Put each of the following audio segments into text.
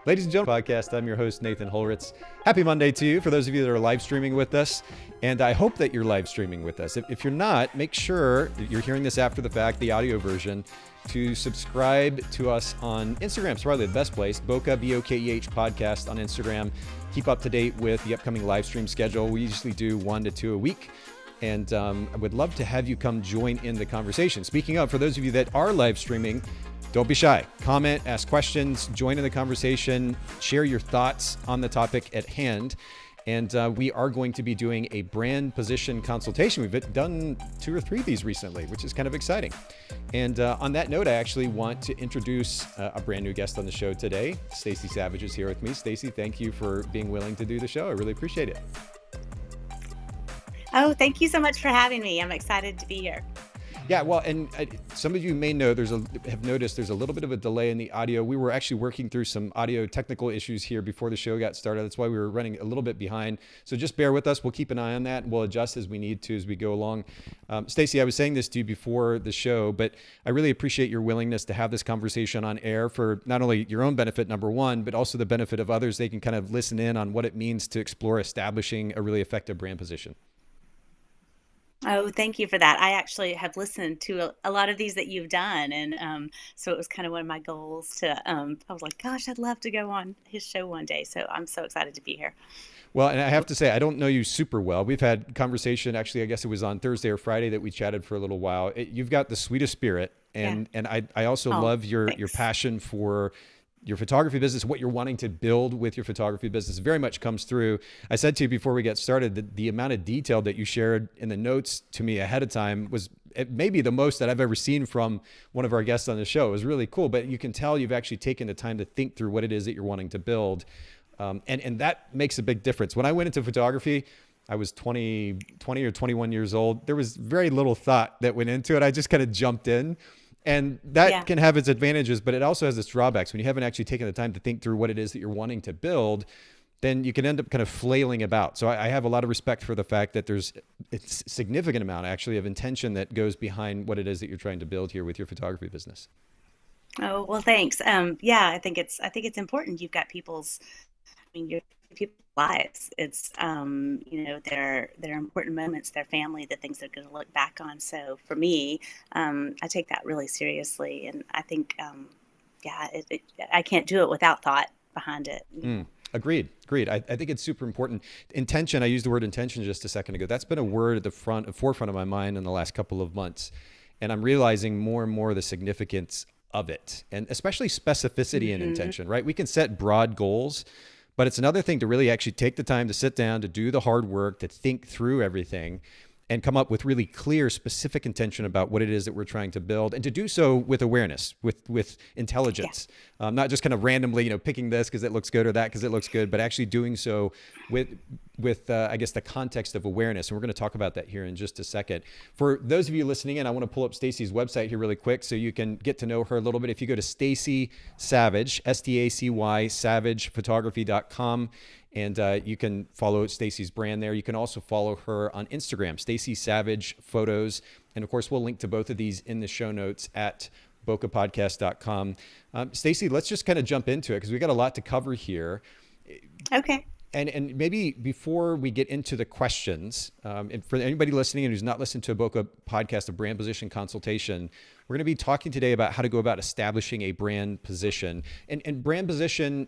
Ladies and gentlemen, podcast. I'm your host, Nathan Holritz. Happy Monday to you for those of you that are live streaming with us. And I hope that you're live streaming with us. If you're not, make sure that you're hearing this after the fact, the audio version, to subscribe to us on Instagram. It's probably the best place, Bokeh, B-O-K-E-H podcast on Instagram. Keep up to date with the upcoming live stream schedule. We usually do 1 to 2 a week. And I would love to have you come join in the conversation. Speaking of, for those of you that are live streaming, don't be shy. Comment, ask questions, join in the conversation, share your thoughts on the topic at hand. And we are going to be doing a brand position consultation. We've done 2 or 3 of these recently, which is kind of exciting. And on that note, I actually want to introduce a brand new guest on the show today. Stacy Savage is here with me. Stacy, thank you for being willing to do the show. I really appreciate it. Oh, thank you so much for having me. I'm excited to be here. Yeah, well, and some of you may know have noticed there's a little bit of a delay in the audio. We were actually working through some audio technical issues here before the show got started. That's why we were running a little bit behind. So just bear with us. We'll keep an eye on that. We'll adjust as we need to as we go along. Stacy, I was saying this to you before the show, but I really appreciate your willingness to have this conversation on air for not only your own benefit, number one, but also the benefit of others. They can kind of listen in on what it means to explore establishing a really effective brand position. Oh, thank you for that. I actually have listened to a lot of these that you've done. And so it was kind of one of my goals to, I was like, gosh, I'd love to go on his show one day. So I'm so excited to be here. Well, and I have to say, I don't know you super well. We've had conversation, actually, I guess it was on Thursday or Friday that we chatted for a little while. You've got the sweetest spirit. And I also love your passion for your photography business, what you're wanting to build with your photography business very much comes through. I said to you before we get started that the amount of detail that you shared in the notes to me ahead of time was maybe the most that I've ever seen from one of our guests on the show. It was really cool, but you can tell you've actually taken the time to think through what it is that you're wanting to build. And that makes a big difference. When I went into photography, I was 20 or 21 years old. There was very little thought that went into it. I just kind of jumped in. And that can have its advantages, but it also has its drawbacks. When you haven't actually taken the time to think through what it is that you're wanting to build, then you can end up kind of flailing about. So I have a lot of respect for the fact that there's a significant amount actually of intention that goes behind what it is that you're trying to build here with your photography business. Oh, well, thanks. I think it's important. You've got your people's lives. It's their important moments, their family, the things they're going to look back on. So for me, I take that really seriously, and I think I can't do it without thought behind it. Agreed. I think it's super important. Intention. I used the word intention just a second ago. That's been a word at the forefront of my mind in the last couple of months, and I'm realizing more and more the significance of it, and especially specificity and intention. Right? We can set broad goals. But it's another thing to really actually take the time to sit down, to do the hard work, to think through everything and come up with really clear, specific intention about what it is that we're trying to build, and to do so with awareness, with intelligence, not just kind of randomly, picking this because it looks good or that because it looks good, but actually doing so with I guess the context of awareness. And we're going to talk about that here in just a second. For those of you listening in, I want to pull up Stacy's website here really quick so you can get to know her a little bit. If you go to Stacy Savage, S-T-A-C-Y, savagephotography.com, and you can follow Stacy's brand there. You can also follow her on Instagram, Stacy Savage Photos. And of course, we'll link to both of these in the show notes at bokehpodcast.com. Stacy, let's just kind of jump into it because we got a lot to cover here. Okay. And maybe before we get into the questions, and for anybody listening and who's not listened to a Bokeh podcast of brand position consultation, we're going to be talking today about how to go about establishing a brand position. And brand position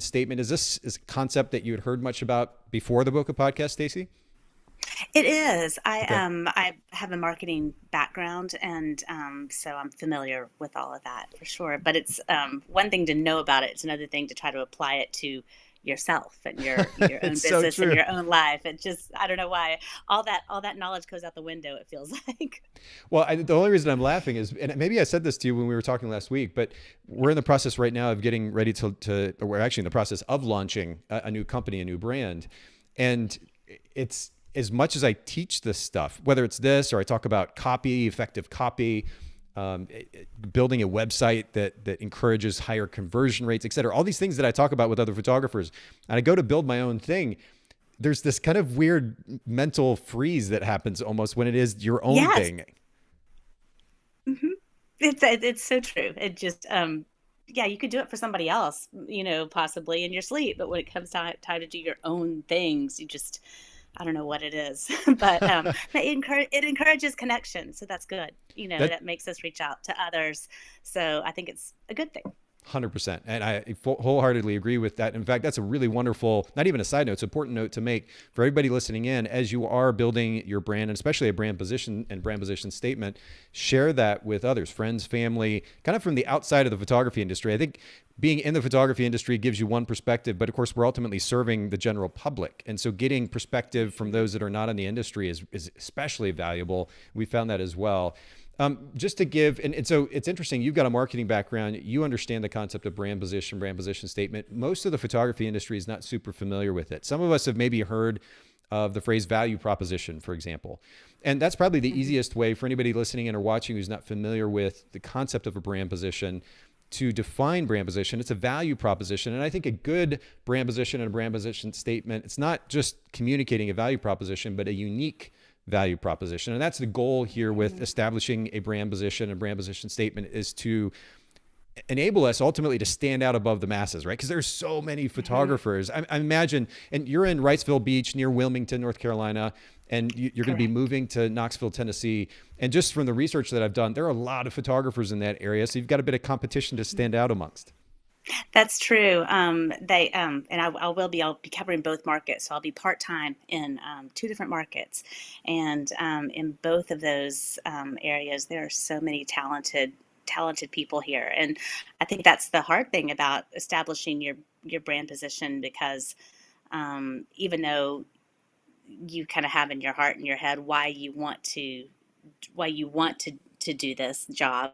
statement, is this a concept that you had heard much about before the Bokeh podcast, Stacy? It is. I have a marketing background, and so I'm familiar with all of that for sure. But it's one thing to know about it. It's another thing to try to apply it to yourself and your own business and your own life. It just, I don't know why all that knowledge goes out the window, it feels like. Well, the only reason I'm laughing is, and maybe I said this to you when we were talking last week, but we're in the process right now of getting ready to we're actually in the process of launching a new company, a new brand. And it's, as much as I teach this stuff, whether it's this or I talk about copy, effective copy, building a website that encourages higher conversion rates, et cetera, all these things that I talk about with other photographers, and I go to build my own thing, there's this kind of weird mental freeze that happens almost when it is your own thing. Mm-hmm. It's so true. It just, yeah, you could do it for somebody else, possibly in your sleep. But when it comes time to do your own things, you just, I don't know what it is, but it encourages connection. So that's good. That That makes us reach out to others. So I think it's a good thing. 100%. And I wholeheartedly agree with that. In fact, that's a really wonderful, not even a side note, it's an important note to make for everybody listening in as you are building your brand, and especially a brand position and brand position statement. Share that with others, friends, family, kind of from the outside of the photography industry. I think being in the photography industry gives you one perspective, but of course, we're ultimately serving the general public. And so getting perspective from those that are not in the industry is especially valuable. We found that as well. Just to give, and so it's interesting, you've got a marketing background, you understand the concept of brand position statement. Most of the photography industry is not super familiar with it. Some of us have maybe heard of the phrase value proposition, for example. And that's probably the easiest way for anybody listening in or watching who's not familiar with the concept of a brand position to define brand position. It's a value proposition. And I think a good brand position and a brand position statement, it's not just communicating a value proposition, but a unique value proposition. And that's the goal here with establishing a brand position and brand position statement, is to enable us ultimately to stand out above the masses, right? Because there's so many photographers. I imagine, and you're in Wrightsville Beach near Wilmington, North Carolina, and you're going to be moving to Knoxville, Tennessee. And just from the research that I've done, there are a lot of photographers in that area. So you've got a bit of competition to stand out amongst. That's true. And I'll be covering both markets. So I'll be part time in two different markets, and in both of those areas, there are so many talented people here. And I think that's the hard thing about establishing your brand position, because even though you kind of have in your heart and your head why you want to do this job,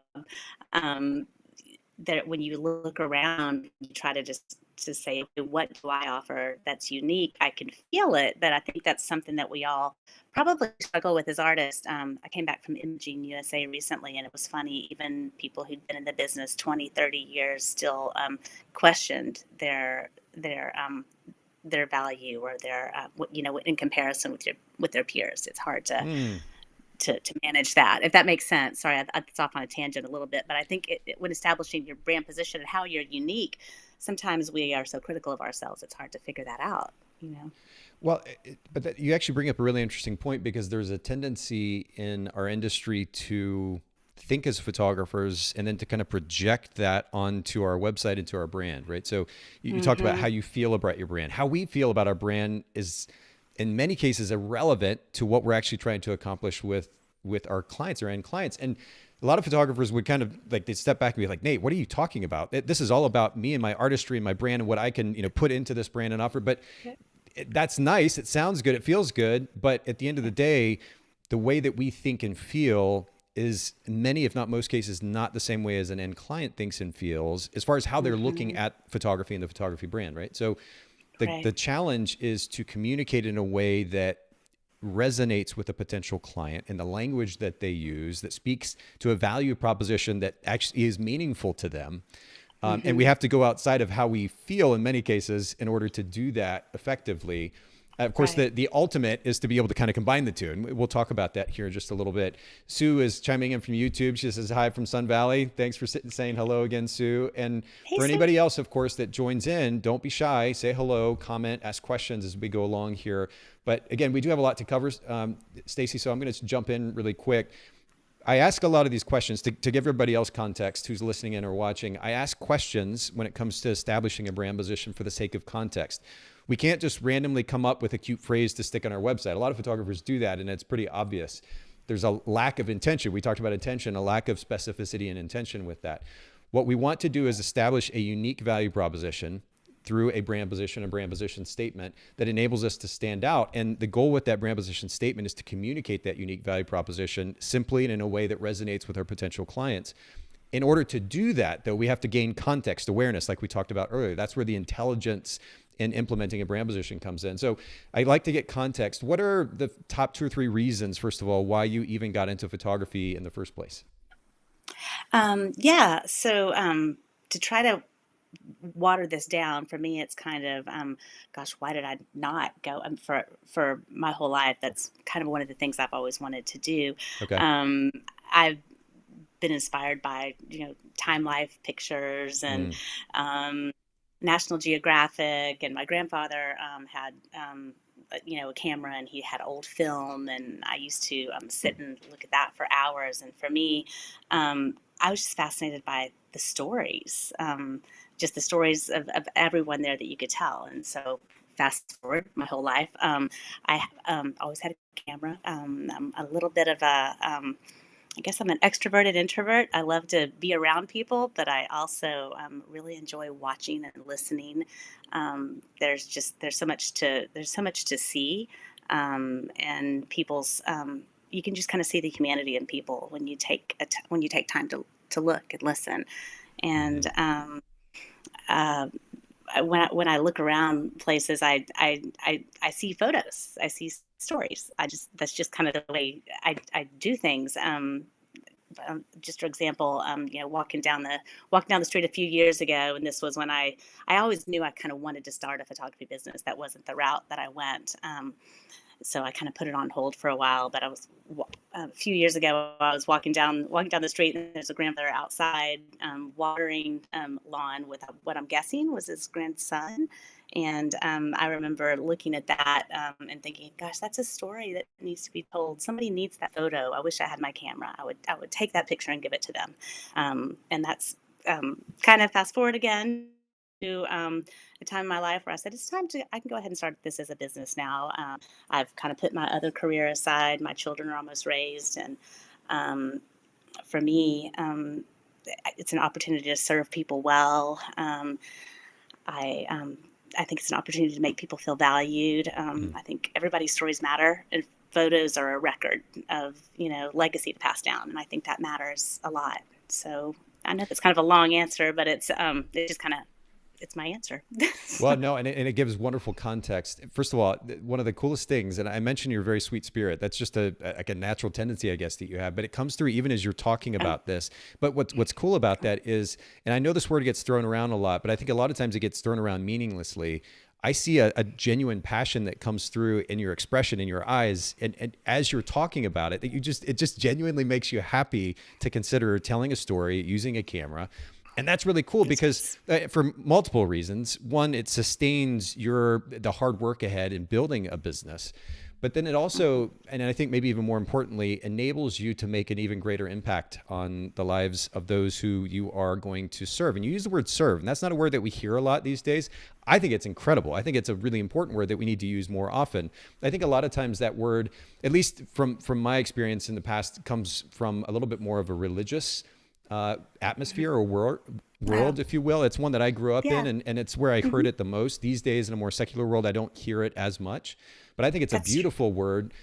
um, that when you look around, you try to just to say, "Okay, what do I offer that's unique?" I can feel it, but I think that's something that we all probably struggle with as artists. I came back from Imaging USA recently, and it was funny. Even people who'd been in the business 20, 30 years still questioned their value, or their in comparison with their peers. It's hard to Mm. to manage that, if that makes sense. Sorry, it's off on a tangent a little bit, but I think when establishing your brand position and how you're unique, sometimes we are so critical of ourselves, it's hard to figure that out. Well, you actually bring up a really interesting point, because there's a tendency in our industry to think as photographers and then to kind of project that onto our website, into our brand, right? So you talked about how you feel about your brand. How we feel about our brand is in many cases irrelevant to what we're actually trying to accomplish with our clients or end clients. And a lot of photographers would kind of like, they step back and be like, "Nate, what are you talking about? This is all about me and my artistry and my brand and what I can, put into this brand and offer." But that's nice. It sounds good. It feels good. But at the end of the day, the way that we think and feel is in many, if not most cases, not the same way as an end client thinks and feels, as far as how they're looking at photography and the photography brand, right? So the Right. challenge is to communicate in a way that resonates with a potential client in the language that they use, that speaks to a value proposition that actually is meaningful to them. And we have to go outside of how we feel in many cases in order to do that effectively. Of course, Right. the ultimate is to be able to kind of combine the two. And we'll talk about that here in just a little bit. Sue is chiming in from YouTube. She says, "Hi from Sun Valley." Thanks for saying hello again, Sue. And Hey, for Sue. anybody else, of course, that joins in, don't be shy. Say hello, comment, ask questions as we go along here. But again, we do have a lot to cover, Stacy, so I'm going to jump in really quick. I ask a lot of these questions to give everybody else context who's listening in or watching. I ask questions when it comes to establishing a brand position for the sake of context. We can't just randomly come up with a cute phrase to stick on our website. A lot of photographers do that, and it's pretty obvious. There's a lack of intention. We talked about intention, a lack of specificity and intention with that. What we want to do is establish a unique value proposition through a brand position, a brand position statement that enables us to stand out. And the goal with that brand position statement is to communicate that unique value proposition simply and in a way that resonates with our potential clients. In order to do that, though, we have to gain context awareness, like we talked about earlier. That's where the intelligence in implementing a brand position comes in. So I'd like to get context. What are the top 2 or 3 reasons, first of all, why you even got into photography in the first place? Yeah. So to try to water this down, for me, it's kind of, gosh, why did I not go? For my whole life, that's kind of one of the things I've always wanted to do. Okay. Um, I've been inspired by, Time Life pictures and Mm. National Geographic. And my grandfather had, a camera, and he had old film, and I used to sit and look at that for hours. And for me, I was just fascinated by the stories, just the stories of everyone there that you could tell. And so fast forward my whole life, I always had a camera. I'm a little bit of I guess I'm an extroverted introvert. I love to be around people, but I also really enjoy watching and listening. There's so much to see, and people's. You can just kind of see the humanity in people when you take when you take time to look and listen. And uh, when I look around places, I see photos, I see stories. That's just kind of the way I do things. Just for example, walking down the street a few years ago, and this was when I always knew I kind of wanted to start a photography business. That wasn't the route that I went. So I kind of put it on hold for a while. But a few years ago, I was walking down the street, and there's a grandmother outside watering lawn with what I'm guessing was his grandson. And I remember looking at that and thinking, "Gosh, that's a story that needs to be told. Somebody needs that photo. I wish I had my camera. I would take that picture and give it to them." And that's kind of fast forward again to a time in my life where I said, I can go ahead and start this as a business now. I've kind of put my other career aside. My children are almost raised. And for me, it's an opportunity to serve people well. I, um, I think it's an opportunity to make people feel valued. I think everybody's stories matter, and photos are a record of, legacy to pass down. And I think that matters a lot. So I know that's kind of a long answer, but it's just kind of, it's my answer. Well, no, and it gives wonderful context. First of all, one of the coolest things, and I mentioned your very sweet spirit. That's just like a natural tendency, I guess, that you have, but it comes through even as you're talking about this. But what's cool about that is, and I know this word gets thrown around a lot, but I think a lot of times it gets thrown around meaninglessly. I see a genuine passion that comes through in your expression, in your eyes, and as you're talking about it, that it just genuinely makes you happy to consider telling a story using a camera. And that's really cool because for multiple reasons. One, it sustains the hard work ahead in building a business. But then it also, and I think maybe even more importantly, enables you to make an even greater impact on the lives of those who you are going to serve. And you use the word serve, and that's not a word that we hear a lot these days. I think it's incredible. I think it's a really important word that we need to use more often. I think a lot of times that word, at least from my experience in the past, comes from a little bit more of a religious atmosphere or world, if you will. It's one that I grew up in, and it's where I heard it the most. These days in a more secular world, I don't hear it as much, but I think it's a beautiful word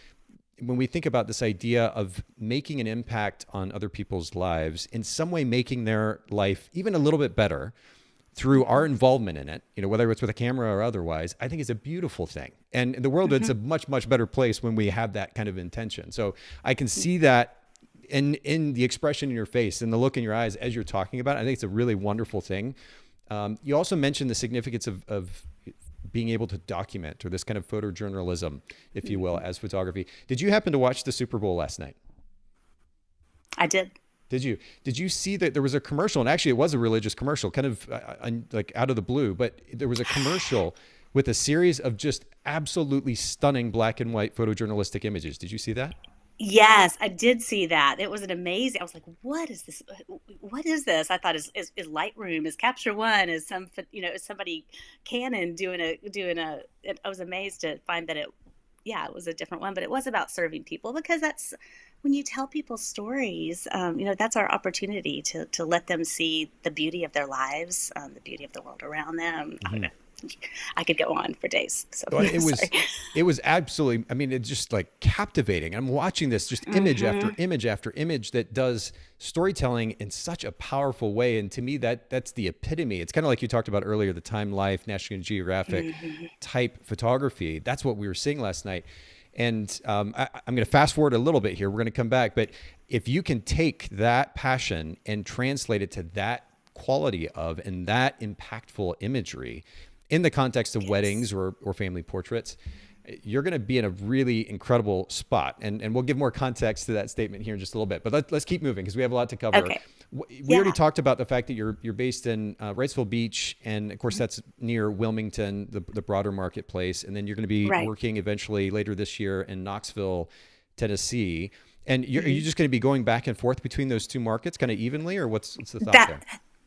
when we think about this idea of making an impact on other people's lives, in some way making their life even a little bit better through our involvement in it, whether it's with a camera or otherwise. I think it's a beautiful thing. And in the world, it's a much, much better place when we have that kind of intention. So I can see that in the expression in your face and the look in your eyes as you're talking about it. I think it's a really wonderful thing. You also mentioned the significance of being able to document, or this kind of photojournalism, if you will, as photography. Did you happen to watch the Super Bowl last night? I did. Did you? Did you see that there was a commercial, and actually it was a religious commercial, kind of like out of the blue, but there was a commercial with a series of just absolutely stunning black and white photojournalistic images. Did you see that? Yes, I did see that. It was an amazing. I was like, "What is this? What is this?" I thought, "Is Lightroom, is Capture One, is is somebody Canon doing a?" I was amazed to find that it was a different one, but it was about serving people, because that's when you tell people stories. That's our opportunity to let them see the beauty of their lives, the beauty of the world around them. I don't know. I could go on for days. So well, it was absolutely, I mean, it's just like captivating. I'm watching this just image after image after image that does storytelling in such a powerful way. And to me, that's the epitome. It's kind of like you talked about earlier, the Time Life, National Geographic type photography. That's what we were seeing last night. And I'm going to fast forward a little bit here. We're going to come back. But if you can take that passion and translate it to that quality of and that impactful imagery in the context of weddings or family portraits, you're going to be in a really incredible spot. And we'll give more context to that statement here in just a little bit, but let's keep moving because we have a lot to cover. Okay. We already talked about the fact that you're based in Wrightsville Beach, and of course that's near Wilmington, the broader marketplace. And then you're going to be working eventually later this year in Knoxville, Tennessee. And are you just going to be going back and forth between those two markets kind of evenly, or what's the thought there?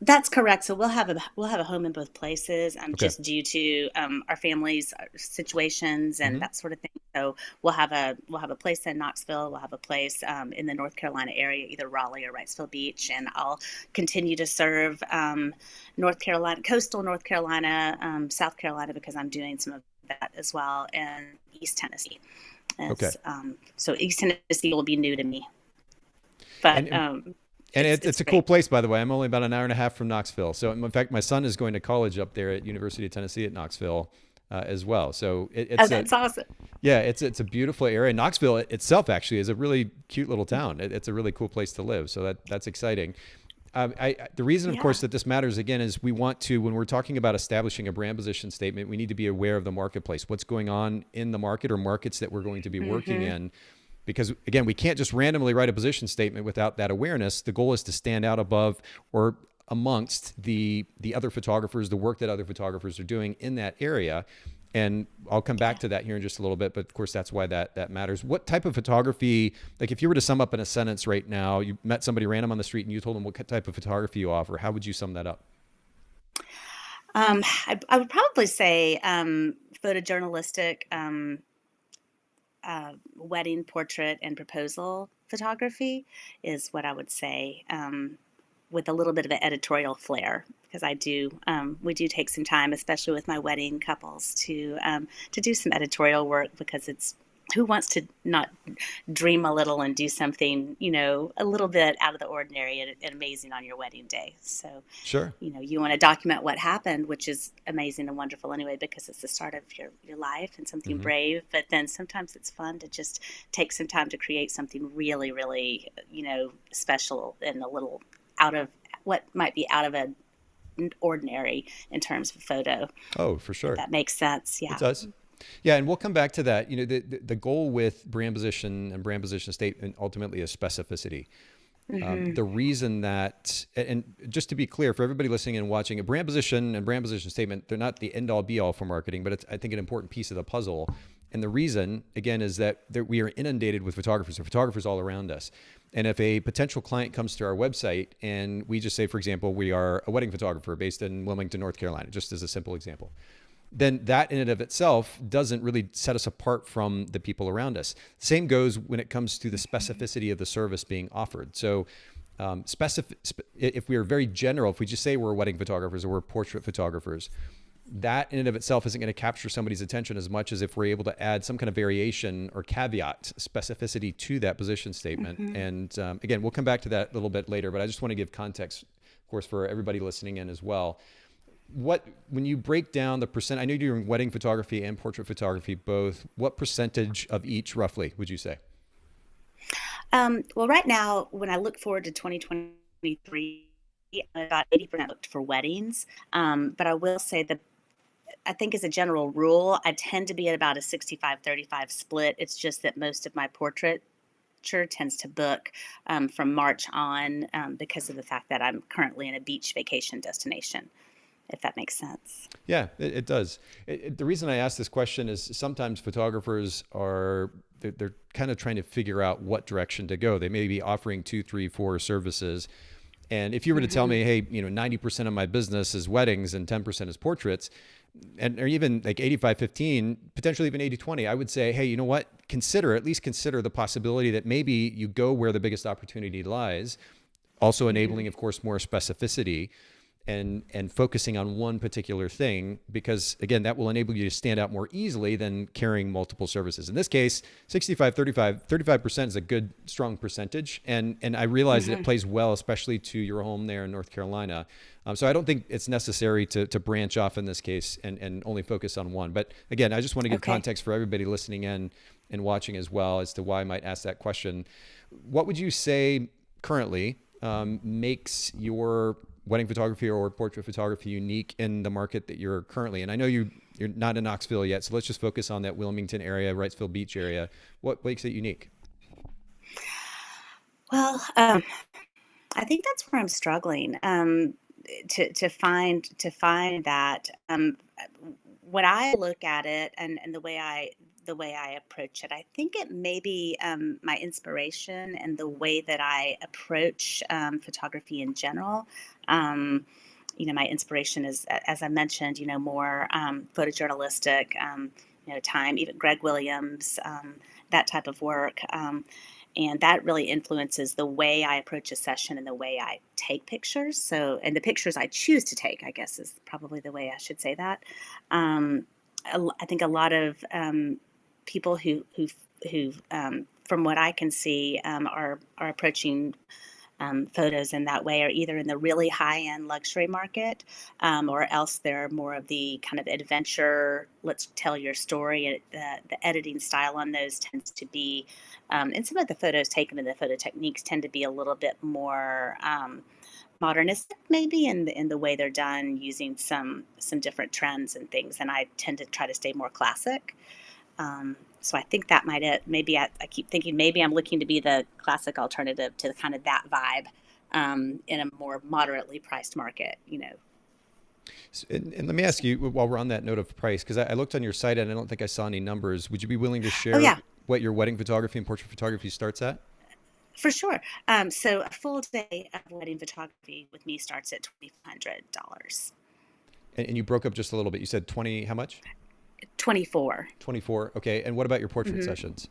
That's correct. So we'll have a home in both places, just due to our families' situations and that sort of thing. So we'll have a place in Knoxville. We'll have a place in the North Carolina area, either Raleigh or Wrightsville Beach, and I'll continue to serve North Carolina, coastal North Carolina, South Carolina, because I'm doing some of that as well, and East Tennessee. So East Tennessee will be new to me, but. And it's a cool place, by the way. I'm only about an hour and a half from Knoxville. So in fact, my son is going to college up there at University of Tennessee at Knoxville as well. So that's awesome. Yeah, it's a beautiful area. Knoxville itself actually is a really cute little town. It's a really cool place to live. So that's exciting. The reason, of course, that this matters, again, is we want to, when we're talking about establishing a brand position statement, we need to be aware of the marketplace, what's going on in the market or markets that we're going to be working in. Because again, we can't just randomly write a position statement without that awareness. The goal is to stand out above or amongst the other photographers, the work that other photographers are doing in that area. And I'll come back to that here in just a little bit, but of course that's why that matters. What type of photography, like if you were to sum up in a sentence right now, you met somebody random on the street and you told them what type of photography you offer, how would you sum that up? I would probably say photojournalistic, wedding, portrait, and proposal photography is what I would say, with a little bit of an editorial flair, because we do take some time, especially with my wedding couples, to do some editorial work, because who wants to not dream a little and do something, a little bit out of the ordinary and amazing on your wedding day. So, sure, you want to document what happened, which is amazing and wonderful anyway, because it's the start of your life and something brave. But then sometimes it's fun to just take some time to create something really, really, special and a little out of what might be out of an ordinary in terms of photo. Oh, for sure. If that makes sense. Yeah. It does. Yeah, and we'll come back to that. The goal with brand position and brand position statement ultimately is specificity. The reason that, and just to be clear for everybody listening and watching, a brand position and brand position statement, they're not the end all be all for marketing, but it's, I think, an important piece of the puzzle. And the reason, again, is that we are inundated with photographers. There are photographers all around us. And if a potential client comes to our website and we just say, for example, we are a wedding photographer based in Wilmington, North Carolina, just as a simple example, then that in and of itself doesn't really set us apart from the people around us. Same goes when it comes to the specificity of the service being offered. So if we are very general, if we just say we're wedding photographers or we're portrait photographers, that in and of itself isn't going to capture somebody's attention as much as if we're able to add some kind of variation or caveat specificity to that position statement. And again, we'll come back to that a little bit later, but I just want to give context, of course, for everybody listening in as well. When you break down the percent, I know you're doing wedding photography and portrait photography both, what percentage of each roughly would you say? Well, right now, when I look forward to 2023, about 80% looked for weddings. But I will say that I think as a general rule, I tend to be at about a 65-35 split. It's just that most of my portraiture tends to book from March on, because of the fact that I'm currently in a beach vacation destination, if that makes sense. Yeah, it does. The reason I ask this question is sometimes photographers they're kind of trying to figure out what direction to go. They may be offering 2, 3, 4 services. And if you were to tell me, hey, 90% of my business is weddings and 10% is portraits, or even like 85-15, potentially even 80-20, I would say, hey, you know what? At least consider the possibility that maybe you go where the biggest opportunity lies, also enabling, of course, more specificity and focusing on one particular thing, because again, that will enable you to stand out more easily than carrying multiple services. In this case, 35% is a good, strong percentage. And I realize that it plays well, especially to your home there in North Carolina. So I don't think it's necessary to branch off in this case and only focus on one. But again, I just want to give context for everybody listening in and watching as well as to why I might ask that question. What would you say currently makes your wedding photography or portrait photography unique in the market that you're currently in? I know you you're not in Knoxville yet. So let's just focus on that Wilmington area, Wrightsville Beach area. What makes it unique? Well, I think that's where I'm struggling to find that. When I look at it and the way I approach it, I think it may be my inspiration and the way that I approach photography in general. Um, my inspiration is, as I mentioned, more photojournalistic, time, even Greg Williams, that type of work. And that really influences the way I approach a session and the way I take pictures. So, and the pictures I choose to take, I guess, is probably the way I should say that. Um, I think a lot of people who from what I can see, are approaching photos in that way are either in the really high-end luxury market, or else they're more of the kind of adventure, let's tell your story. The editing style on those tends to be, and some of the photos taken and the photo techniques tend to be a little bit more modernistic, maybe in the way they're done, using some different trends and things. And I tend to try to stay more classic. So I think that might it. Maybe I keep thinking maybe I'm looking to be the classic alternative to kind of that vibe, in a more moderately priced market. And let me ask you, while we're on that note of price, because I looked on your site and I don't think I saw any numbers. Would you be willing to Oh share yeah, what your wedding photography and portrait photography starts at? for sure. So a full day of wedding photography with me starts at $2,500. And you broke up just a little bit. You said 20, how much? 24. 24. Okay. And what about your portrait hmm sessions?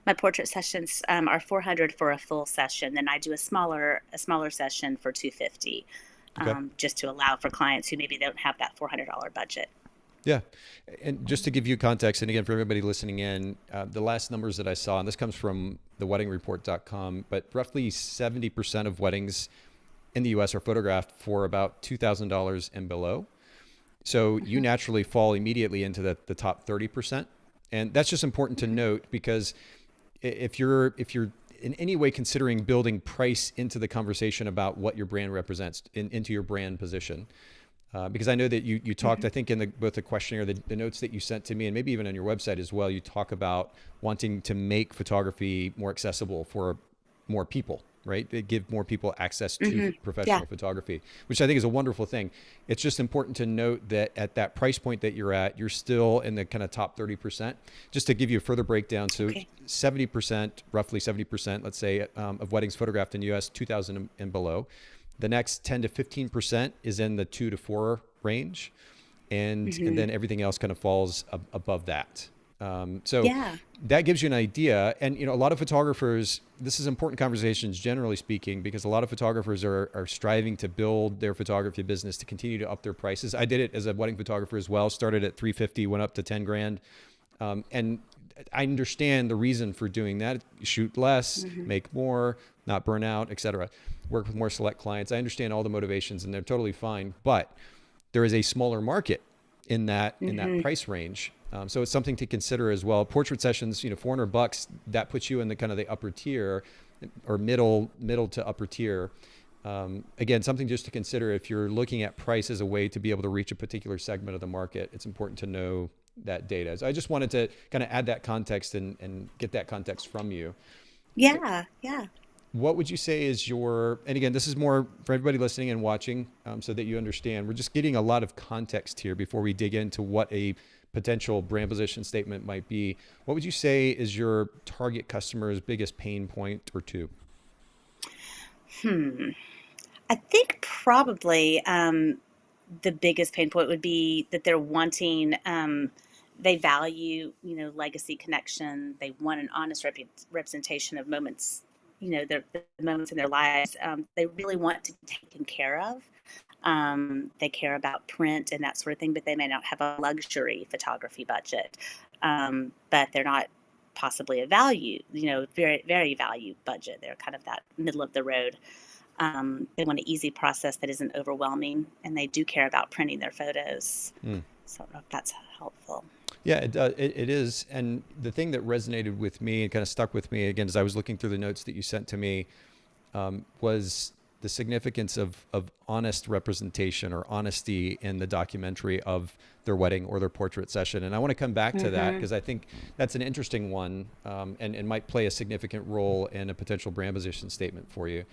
My portrait sessions are 400 for a full session. Then I do a smaller session for 250, Okay. just to allow for clients who maybe don't have that $400 budget. Yeah. And just to give you context, and again, for everybody listening in, the last numbers that I saw, and this comes from theweddingreport.com, but roughly 70% of weddings in the US are photographed for about $2,000 and below. So you hmm naturally fall immediately into the top 30%. And that's just important to note, because if you're in any way considering building price into the conversation about what your brand represents into your brand position, because I know that you talked, I hmm think in both the questionnaire, the notes that you sent to me, and maybe even on your website as well, you talk about wanting to make photography more accessible for more people, right? They give more people access to Yeah. professional photography, which I think is a wonderful thing. It's just important to note that at that price point that you're at, you're still in the kind of top 30%. Just to give you a further breakdown, so Okay. 70%, roughly 70%, let's say, of weddings photographed in the US, 2000 and below. The next 10 to 15% is in the 2 to 4 range, and hmm then everything else kind of falls above that. So Yeah. that gives you an idea. And a lot of photographers, this is important conversations generally speaking, because a lot of photographers are striving to build their photography business to continue to up their prices. I did it as a wedding photographer as well. Started at 350, went up to 10 grand. And I understand the reason for doing that: shoot less, hmm make more, not burn out, etc. Work with more select clients. I understand all the motivations, and they're totally fine. But there is a smaller market in that hmm price range. So it's something to consider as well. Portrait sessions, $400, that puts you in the kind of the upper tier, or middle to upper tier. Again, something just to consider if you're looking at price as a way to be able to reach a particular segment of the market. It's important to know that data. So I just wanted to kind of add that context and get that context from you. Yeah. Yeah. What would you say is and again, this is more for everybody listening and watching, so that you understand. We're just getting a lot of context here before we dig into what a potential brand position statement might be. What would you say is your target customer's biggest pain point or two? Hmm. I think probably the biggest pain point would be that they're wanting, they value, legacy connection. They want an honest representation of moments, the moments in their lives. They really want to be taken care of. They care about print and that sort of thing, but they may not have a luxury photography budget. But they're not possibly a value, very, very value budget. They're kind of that middle of the road. They want an easy process that isn't overwhelming, and they do care about printing their photos. Mm. So I don't know if that's helpful. Yeah, it is. And the thing that resonated with me and kind of stuck with me again, as I was looking through the notes that you sent to me, was the significance of honest representation or honesty in the documentary of their wedding or their portrait session. And I want to come back to that because I think that's an interesting one, and might play a significant role in a potential brand position statement for you.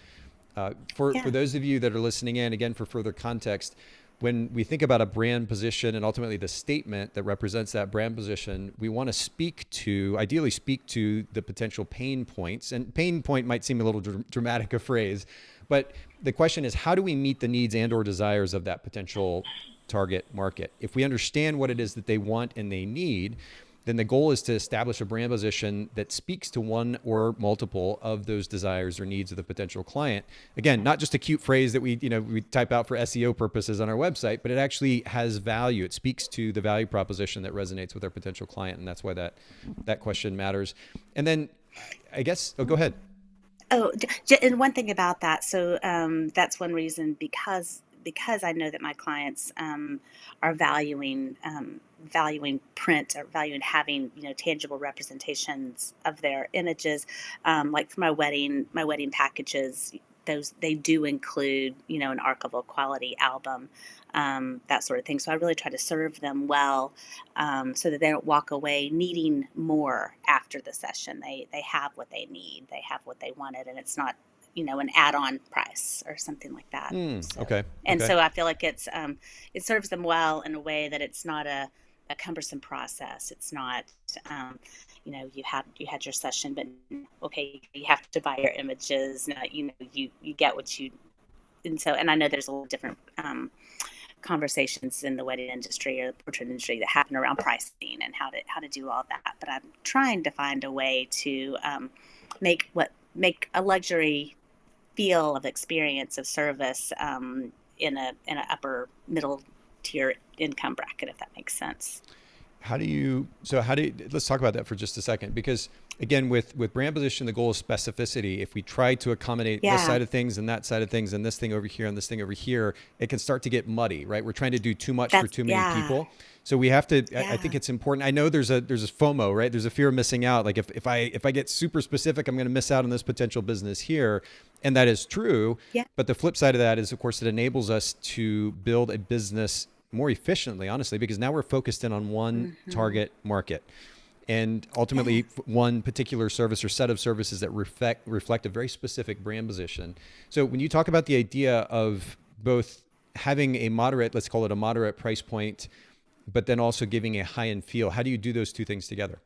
For those of you that are listening in, again, for further context, when we think about a brand position and ultimately the statement that represents that brand position, we want to ideally speak to the potential pain points. And pain point might seem a little dramatic a phrase, but the question is, how do we meet the needs and or desires of that potential target market? If we understand what it is that they want and they need, then the goal is to establish a brand position that speaks to one or multiple of those desires or needs of the potential client. Again, not just a cute phrase that we type out for SEO purposes on our website, but it actually has value. It speaks to the value proposition that resonates with our potential client. And that's why that question matters. And then I guess, go ahead. Oh, and one thing about that. So that's one reason, because I know that my clients are valuing print, or valuing having tangible representations of their images. Like for my wedding packages, they do include an archival quality album, that sort of thing. So I really try to serve them well, so that they don't walk away needing more after the session. They have what they need, they have what they wanted, and it's not an add-on price or something like that. Okay. And so I feel like it serves them well in a way that it's not a cumbersome process. It's not, you had your session, but okay, you have to buy your images. Now, you get what you, and I know there's a lot of different conversations in the wedding industry or the portrait industry that happen around pricing and how to do all that. But I'm trying to find a way to make a luxury feel of experience of service in an upper middle tier income bracket, if that makes sense. Let's talk about that for just a second, because again, with brand position, the goal is specificity. If we try to accommodate this side of things and that side of things and this thing over here and this thing over here, it can start to get muddy, right? We're trying to do too much for too many people. So we have to, I think it's important. I know there's a FOMO, right? There's a fear of missing out. Like if I get super specific, I'm going to miss out on this potential business here. And that is true. Yeah. But the flip side of that is, of course, it enables us to build a business more efficiently, honestly, because now we're focused in on one target market. And ultimately, one particular service or set of services that reflect a very specific brand position. So when you talk about the idea of both having a moderate, let's call it a moderate price point, but then also giving a high-end feel, how do you do those two things together?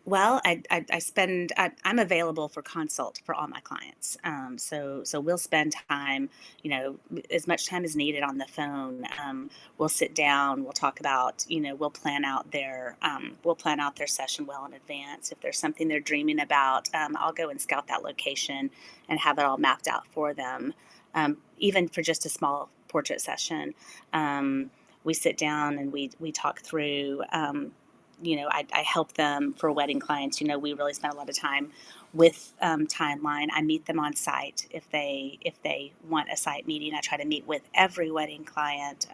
Well, I'm available for consult for all my clients. So we'll spend time, as much time as needed on the phone. We'll sit down, we'll talk about, we'll plan out their session well in advance. If there's something they're dreaming about, I'll go and scout that location and have it all mapped out for them. Even for just a small portrait session, we sit down and we talk through, I help them for wedding clients. We really spend a lot of time with timeline. I meet them on site if they want a site meeting. I try to meet with every wedding client,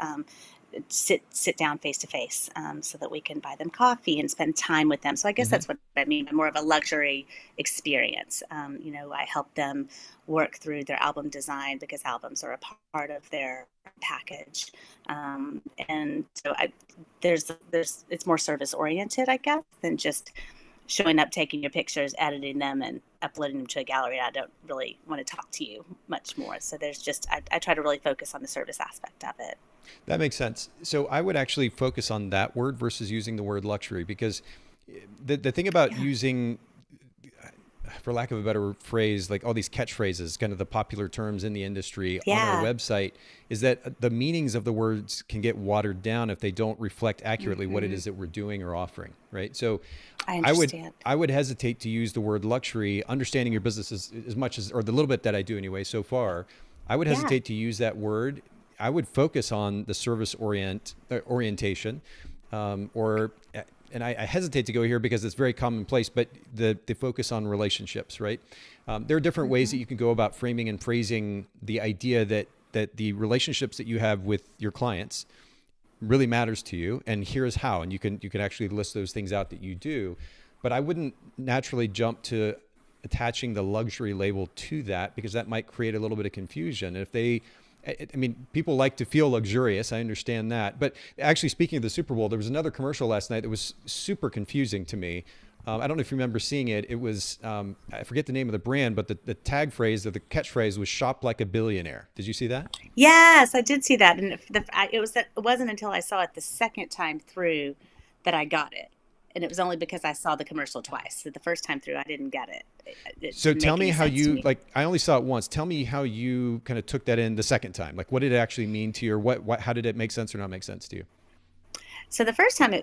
sit down face to face, so that we can buy them coffee and spend time with them. So I guess that's what I mean, more of a luxury experience. I help them work through their album design because albums are a part of their package. And so it's more service oriented, I guess, than just showing up, taking your pictures, editing them, and uploading them to a gallery. I don't really want to talk to you much more. So I try to really focus on the service aspect of it. That makes sense. So I would actually focus on that word versus using the word luxury, because the thing about using, for lack of a better phrase, like all these catchphrases, kind of the popular terms in the industry on our website, is that the meanings of the words can get watered down if they don't reflect accurately what it is that we're doing or offering, right? So I would hesitate to use the word luxury, understanding your business as much as, or the little bit that I do anyway so far. I would hesitate to use that word. I would focus on the service orientation, and I hesitate to go here because it's very commonplace, but the focus on relationships, right? There are different ways that you can go about framing and phrasing the idea that the relationships that you have with your clients really matters to you, and here's how. And you can actually list those things out that you do, but I wouldn't naturally jump to attaching the luxury label to that, because that might create a little bit of confusion. If they, I mean, people like to feel luxurious. I understand that. But actually, speaking of the Super Bowl, there was another commercial last night that was super confusing to me. I don't know if you remember seeing it. It was, I forget the name of the brand, but the tag phrase or the catchphrase was "Shop like a billionaire." Did you see that? Yes, I did see that, and it wasn't until I saw it the second time through that I got it, and it was only because I saw the commercial twice. So the first time through, I didn't get it. It So didn't tell make me any how sense to you, me. like, I only saw it once. Tell me how you kind of took that in the second time. Like, what did it actually mean to you, or how did it make sense or not make sense to you? So the first time I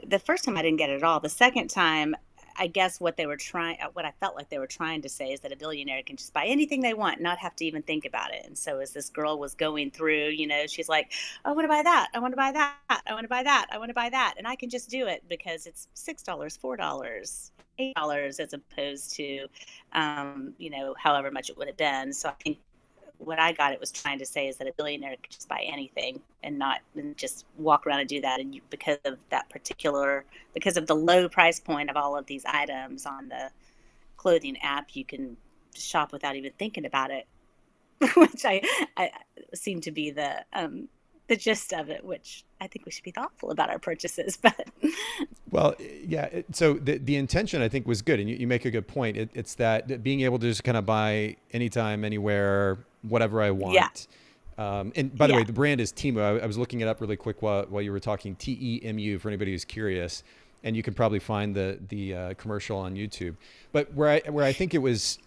didn't get it at all. The second time, I guess what I felt like they were trying to say is that a billionaire can just buy anything they want, not have to even think about it. And so as this girl was going through, she's like, I want to buy that, I want to buy that, I want to buy that, I want to buy that, and I can just do it because it's $6, $4, $8, as opposed to, however much it would have been. So I think what I got it was trying to say is that a billionaire could just buy anything and just walk around and do that. And because of the low price point of all of these items on the clothing app, you can shop without even thinking about it, which I seem to be the gist of it, which I think we should be thoughtful about our purchases. But Well, yeah. So the intention, I think, was good, and you make a good point. It's that being able to just kind of buy anytime, anywhere, whatever I yeah, want. And by the way, yeah, the brand is Temu. I was looking it up really quick while you were talking. TEMU for anybody who's curious, and you can probably find the commercial on YouTube. But where I think it was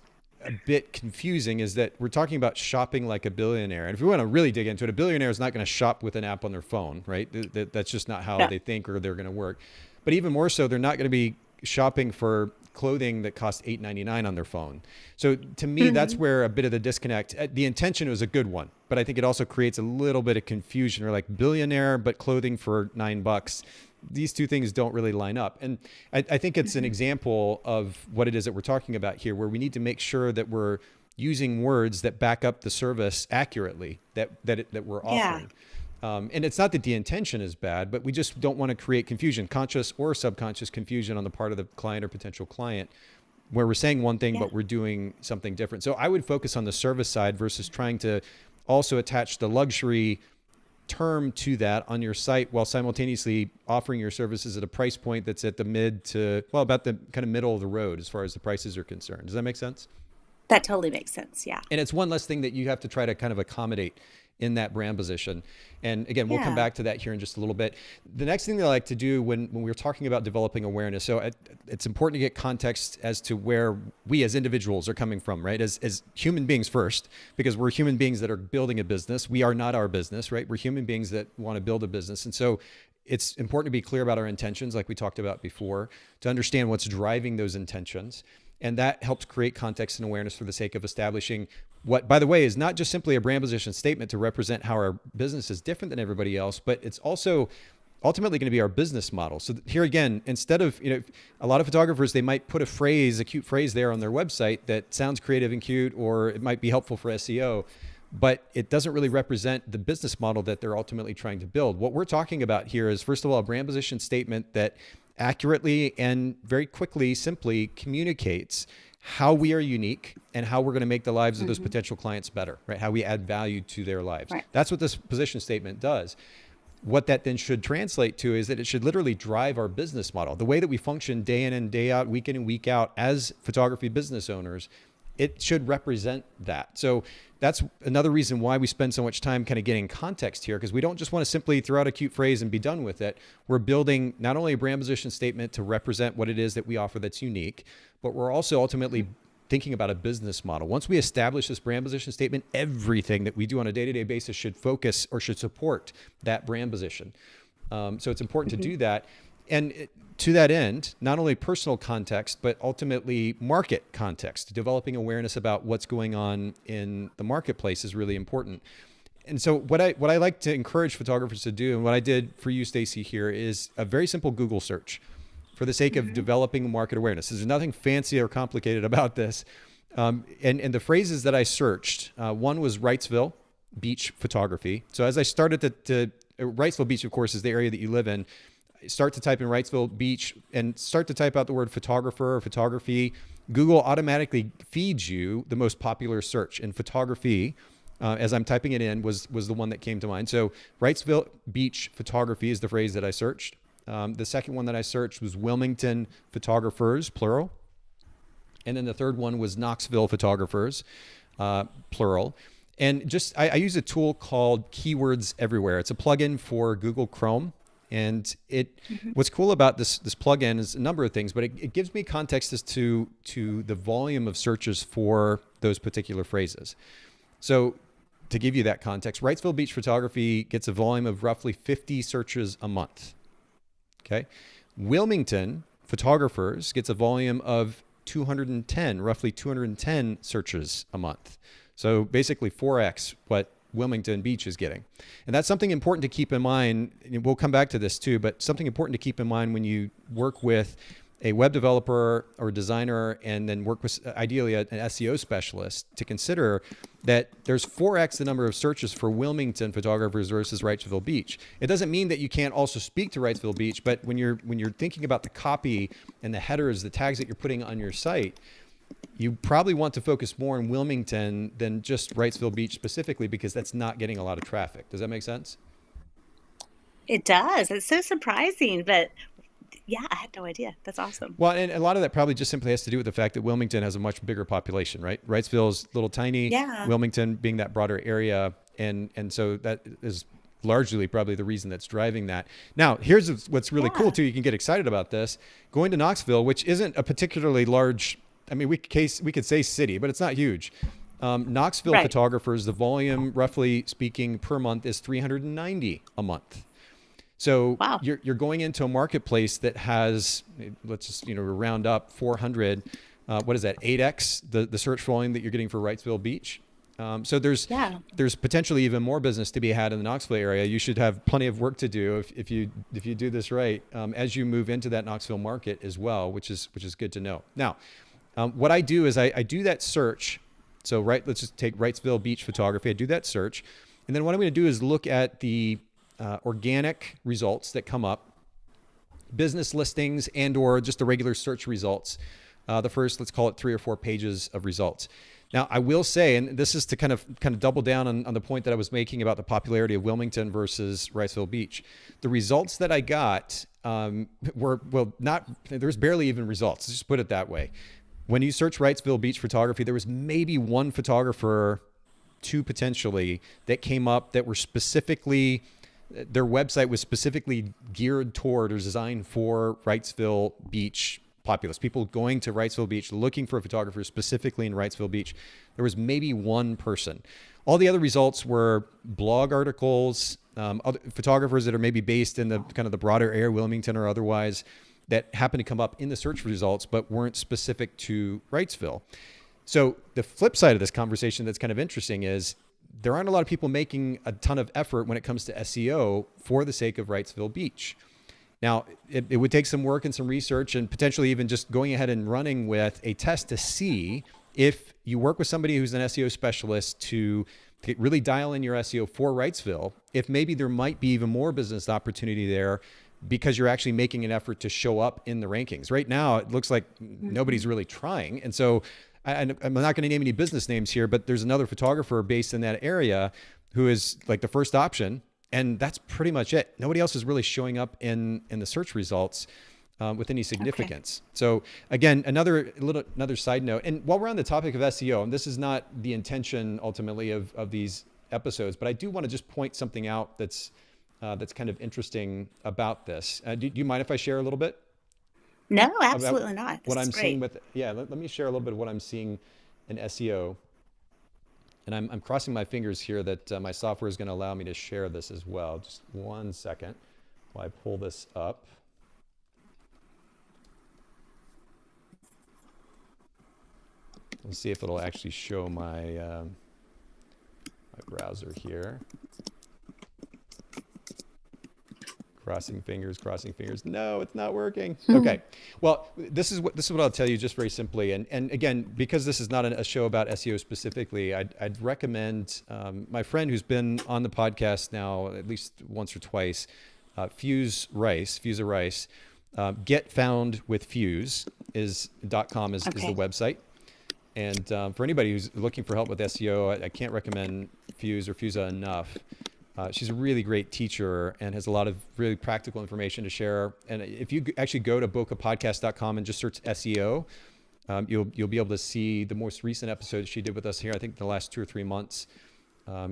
a bit confusing is that we're talking about shopping like a billionaire. And if we want to really dig into it, a billionaire is not going to shop with an app on their phone, right? That's just not how no, they think or they're going to work. But even more so, they're not going to be shopping for clothing that costs $8.99 on their phone. So to me, that's hmm where a bit of the disconnect. The intention was a good one, but I think it also creates a little bit of confusion. Or like billionaire, but clothing for $9. These two things don't really line up. And I think it's an hmm example of what it is that we're talking about here, where we need to make sure that we're using words that back up the service accurately that we're yeah, offering. And it's not that the intention is bad, but we just don't want to create confusion, conscious or subconscious confusion on the part of the client or potential client, where we're saying one thing, yeah. but we're doing something different. So I would focus on the service side versus trying to also attach the luxury term to that on your site while simultaneously offering your services at a price point that's at the about the kind of middle of the road as far as the prices are concerned. Does that make sense? That totally makes sense. Yeah, And it's one less thing that you have to try to kind of accommodate in that brand position. And again, we'll come yeah. back to that here in just a little bit. The next thing that I like to do when we're talking about developing awareness, so it's important to get context as to where we as individuals are coming from, right? As human beings first, because we're human beings that are building a business. We are not our business, right? We're human beings that want to build a business. And so it's important to be clear about our intentions, like we talked about before, to understand what's driving those intentions. And that helps create context and awareness for the sake of establishing what, by the way, is not just simply a brand position statement to represent how our business is different than everybody else, but it's also ultimately going to be our business model. So here again, instead of, a lot of photographers, they might put a cute phrase there on their website that sounds creative and cute, or it might be helpful for SEO, but it doesn't really represent the business model that they're ultimately trying to build. What we're talking about here is, first of all, a brand position statement that accurately and very quickly, simply communicates how we are unique and how we're going to make the lives of those hmm potential clients better, right? How we add value to their lives. Right. That's what this position statement does. What that then should translate to is that it should literally drive our business model. The way that we function day in and day out, week in and week out as photography business owners, it should represent that. So that's another reason why we spend so much time kind of getting context here, because we don't just want to simply throw out a cute phrase and be done with it. We're building not only a brand position statement to represent what it is that we offer that's unique, but we're also ultimately thinking about a business model. Once we establish this brand position statement, everything that we do on a day-to-day basis should focus or should support that brand position. So it's important to hmm do that. And to that end, not only personal context, but ultimately market context. Developing awareness about what's going on in the marketplace is really important. And so what I like to encourage photographers to do, and what I did for you, Stacy, here is a very simple Google search for the sake of hmm developing market awareness. There's nothing fancy or complicated about this. And the phrases that I searched, one was Wrightsville beach photography. So as I started to Wrightsville Beach, of course, is the area that you live in. start to type in Wrightsville Beach and start to type out the word photographer or photography, Google automatically feeds you the most popular search. And photography, as I'm typing it in, was the one that came to mind. So Wrightsville Beach photography is the phrase that I searched. The second one that I searched was Wilmington photographers, plural. And then the third one was Knoxville photographers, plural. And just, I use a tool called Keywords Everywhere. It's a plugin for Google Chrome. And what's cool about this plugin is a number of things, but it gives me context as to the volume of searches for those particular phrases. So to give you that context, Wrightsville Beach photography gets a volume of roughly 50 searches a month. Okay. Wilmington photographers gets a volume of 210, roughly 210 searches a month. So basically 4x what Wilmington Beach is getting. And that's something important to keep in mind. We'll come back to this too, but something important to keep in mind when you work with a web developer or designer and then work with ideally an SEO specialist, to consider that there's 4x the number of searches for Wilmington photographers versus Wrightsville Beach. It doesn't mean that you can't also speak to Wrightsville Beach, but when you're thinking about the copy and the headers, the tags that you're putting on your site, you probably want to focus more on Wilmington than just Wrightsville Beach specifically, because that's not getting a lot of traffic. Does that make sense? It does. It's so surprising, but yeah, I had no idea. That's awesome. Well, and a lot of that probably just simply has to do with the fact that Wilmington has a much bigger population, right? Wrightsville's little tiny, Yeah. Wilmington being that broader area. And so that is largely probably the reason that's driving that. Now, here's what's really cool too. You can get excited about this. Going to Knoxville, which isn't a particularly large, I mean, we could say city, but it's not huge. Knoxville Right. photographers, the volume, roughly speaking, per month is 390 a month. So Wow. you're going into a marketplace that has, let's just, round up 400, what is that, 8x the search volume that you're getting for Wrightsville Beach. So there's potentially even more business to be had in the Knoxville area. You should have plenty of work to do if you do this right, as you move into that Knoxville market as well, which is good to know. Now, what I do is I do that search. So let's just take Wrightsville Beach photography. I do that search. And then what I'm going to do is look at the organic results that come up, business listings and or just the regular search results. The first, let's call it 3 or 4 pages of results. Now, I will say, and this is to kind of double down on the point that I was making about the popularity of Wilmington versus Wrightsville Beach. The results that I got there's barely even results. Let's just put it that way. When you search Wrightsville Beach photography, there was maybe one photographer, 2 potentially, that came up that were specifically, their website was specifically geared toward or designed for Wrightsville Beach populace, people going to Wrightsville Beach, looking for a photographer specifically in Wrightsville Beach. There was maybe one person. All the other results were blog articles, other photographers that are maybe based in the kind of the broader area, Wilmington or otherwise, that happen to come up in the search results, but weren't specific to Wrightsville. So the flip side of this conversation that's kind of interesting is there aren't a lot of people making a ton of effort when it comes to SEO for the sake of Wrightsville Beach. Now, it would take some work and some research and potentially even just going ahead and running with a test to see if you work with somebody who's an SEO specialist to really dial in your SEO for Wrightsville, if maybe there might be even more business opportunity there because you're actually making an effort to show up in the rankings. Right now, it looks like nobody's really trying. And so I'm not going to name any business names here, but there's another photographer based in that area who is like the first option. And that's pretty much it. Nobody else is really showing up in the search results with any significance. Okay. So again, another side note. And while we're on the topic of SEO, and this is not the intention ultimately of these episodes, but I do want to just point something out that's kind of interesting about this. Do you mind if I share a little bit? No, absolutely not. What I'm seeing let me share a little bit of what I'm seeing in SEO. And I'm crossing my fingers here that my software is going to allow me to share this as well. Just one second while I pull this up. Let's see if it'll actually show my browser here. Crossing fingers. No, it's not working. Okay. Well, this is what I'll tell you just very simply. And again, because this is not a show about SEO specifically, I'd recommend my friend who's been on the podcast now at least once or twice, Fusa Rice. Get Found with Fuse .com is the Okay. website. And for anybody who's looking for help with SEO, I can't recommend Fuse or Fusa enough. She's a really great teacher and has a lot of really practical information to share. And if you actually go to bokehpodcast.com and just search SEO, you'll be able to see the most recent episodes she did with us here. I think the last 2 or 3 months.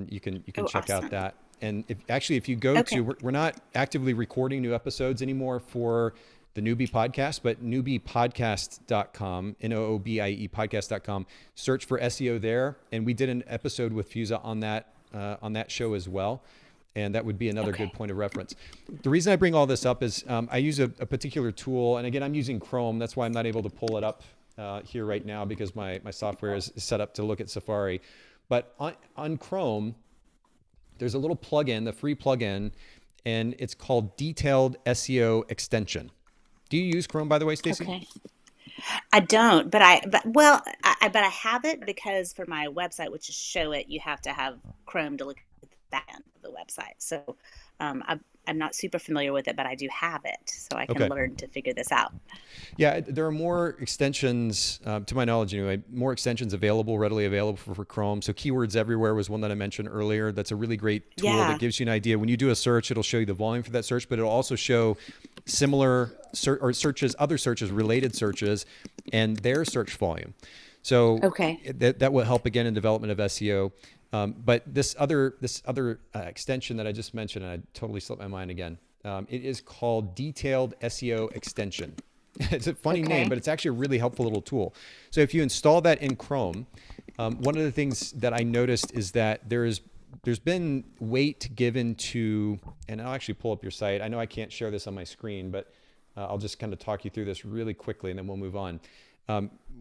You can check out that. And if you go to, we're not actively recording new episodes anymore for the Newbie Podcast, but newbiepodcast.com, NOOBIE podcast.com, search for SEO there. And we did an episode with Fusa on that show as well. And that would be another good point of reference. The reason I bring all this up is I use a particular tool. And again, I'm using Chrome. That's why I'm not able to pull it up here right now, because my software is set up to look at Safari. But on Chrome, there's a little plugin, the free plugin, and it's called Detailed SEO Extension. Do you use Chrome, by the way, Stacy? Okay. I don't, but I have it because for my website, which is Show It, you have to have Chrome to look at the back end of the website. So I'm not super familiar with it, but I do have it, so I can learn to figure this out. Yeah, there are more extensions, to my knowledge anyway, more extensions readily available for Chrome. So Keywords Everywhere was one that I mentioned earlier. That's a really great tool that gives you an idea. When you do a search, it'll show you the volume for that search, but it'll also show similar searches, other searches, related searches, and their search volume. So that will help again in development of SEO. But this other extension that I just mentioned, and I totally slipped my mind again. It is called Detailed SEO Extension. It's a funny name, but it's actually a really helpful little tool. So if you install that in Chrome, one of the things that I noticed is that there's been weight given to, and I'll actually pull up your site. I know I can't share this on my screen, but I'll just kind of talk you through this really quickly, and then we'll move on.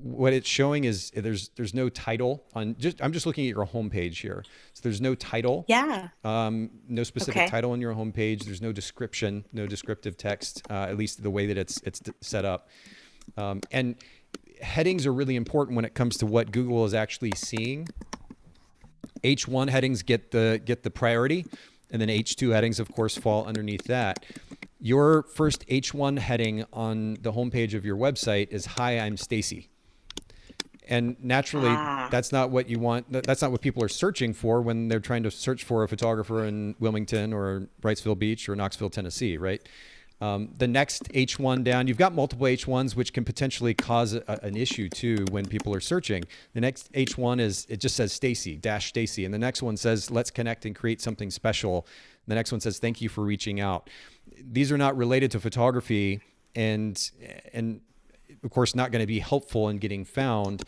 What it's showing is there's no title on. I'm just looking at your homepage here. So there's no title. Yeah. No specific title on your homepage. There's no description, no descriptive text. At least the way that it's set up. And headings are really important when it comes to what Google is actually seeing. H1 headings get the priority, and then H2 headings, of course, fall underneath that. Your first H1 heading on the homepage of your website is "Hi, I'm Stacy." And naturally, that's not what you want. That's not what people are searching for when they're trying to search for a photographer in Wilmington or Wrightsville Beach or Knoxville, Tennessee, right? The next H1 down, you've got multiple H1s, which can potentially cause an issue too when people are searching. The next H1 it just says Stacy, Stacy. And the next one says, let's connect and create something special. The next one says, thank you for reaching out. These are not related to photography and of course not going to be helpful in getting found.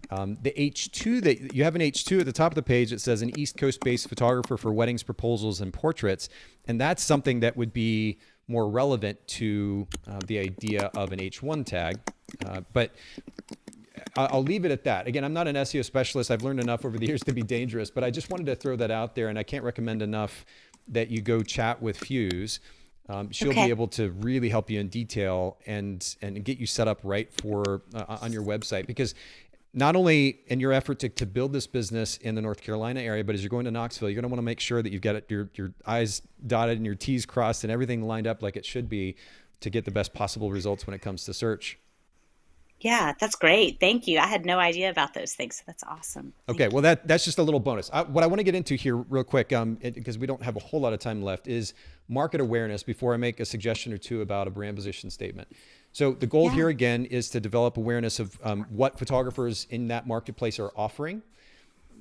The H2 that you have an H2 at the top of the page, it says an East Coast based photographer for weddings, proposals, and portraits. And that's something that would be more relevant to the idea of an H1 tag. But I'll leave it at that. Again, I'm not an SEO specialist. I've learned enough over the years to be dangerous, but I just wanted to throw that out there. And I can't recommend enough that you go chat with Fuse. She'll be able to really help you in detail and get you set up right for on your website, because not only in your effort to build this business in the North Carolina area, but as you're going to Knoxville, you're going to want to make sure that you've got your I's dotted and your T's crossed and everything lined up like it should be to get the best possible results when it comes to search. Yeah, that's great. Thank you. I had no idea about those things. So that's awesome. Okay, well, that's just a little bonus. What I want to get into here real quick, because we don't have a whole lot of time left, is market awareness before I make a suggestion or two about a brand position statement. So the goal here, again, is to develop awareness of what photographers in that marketplace are offering,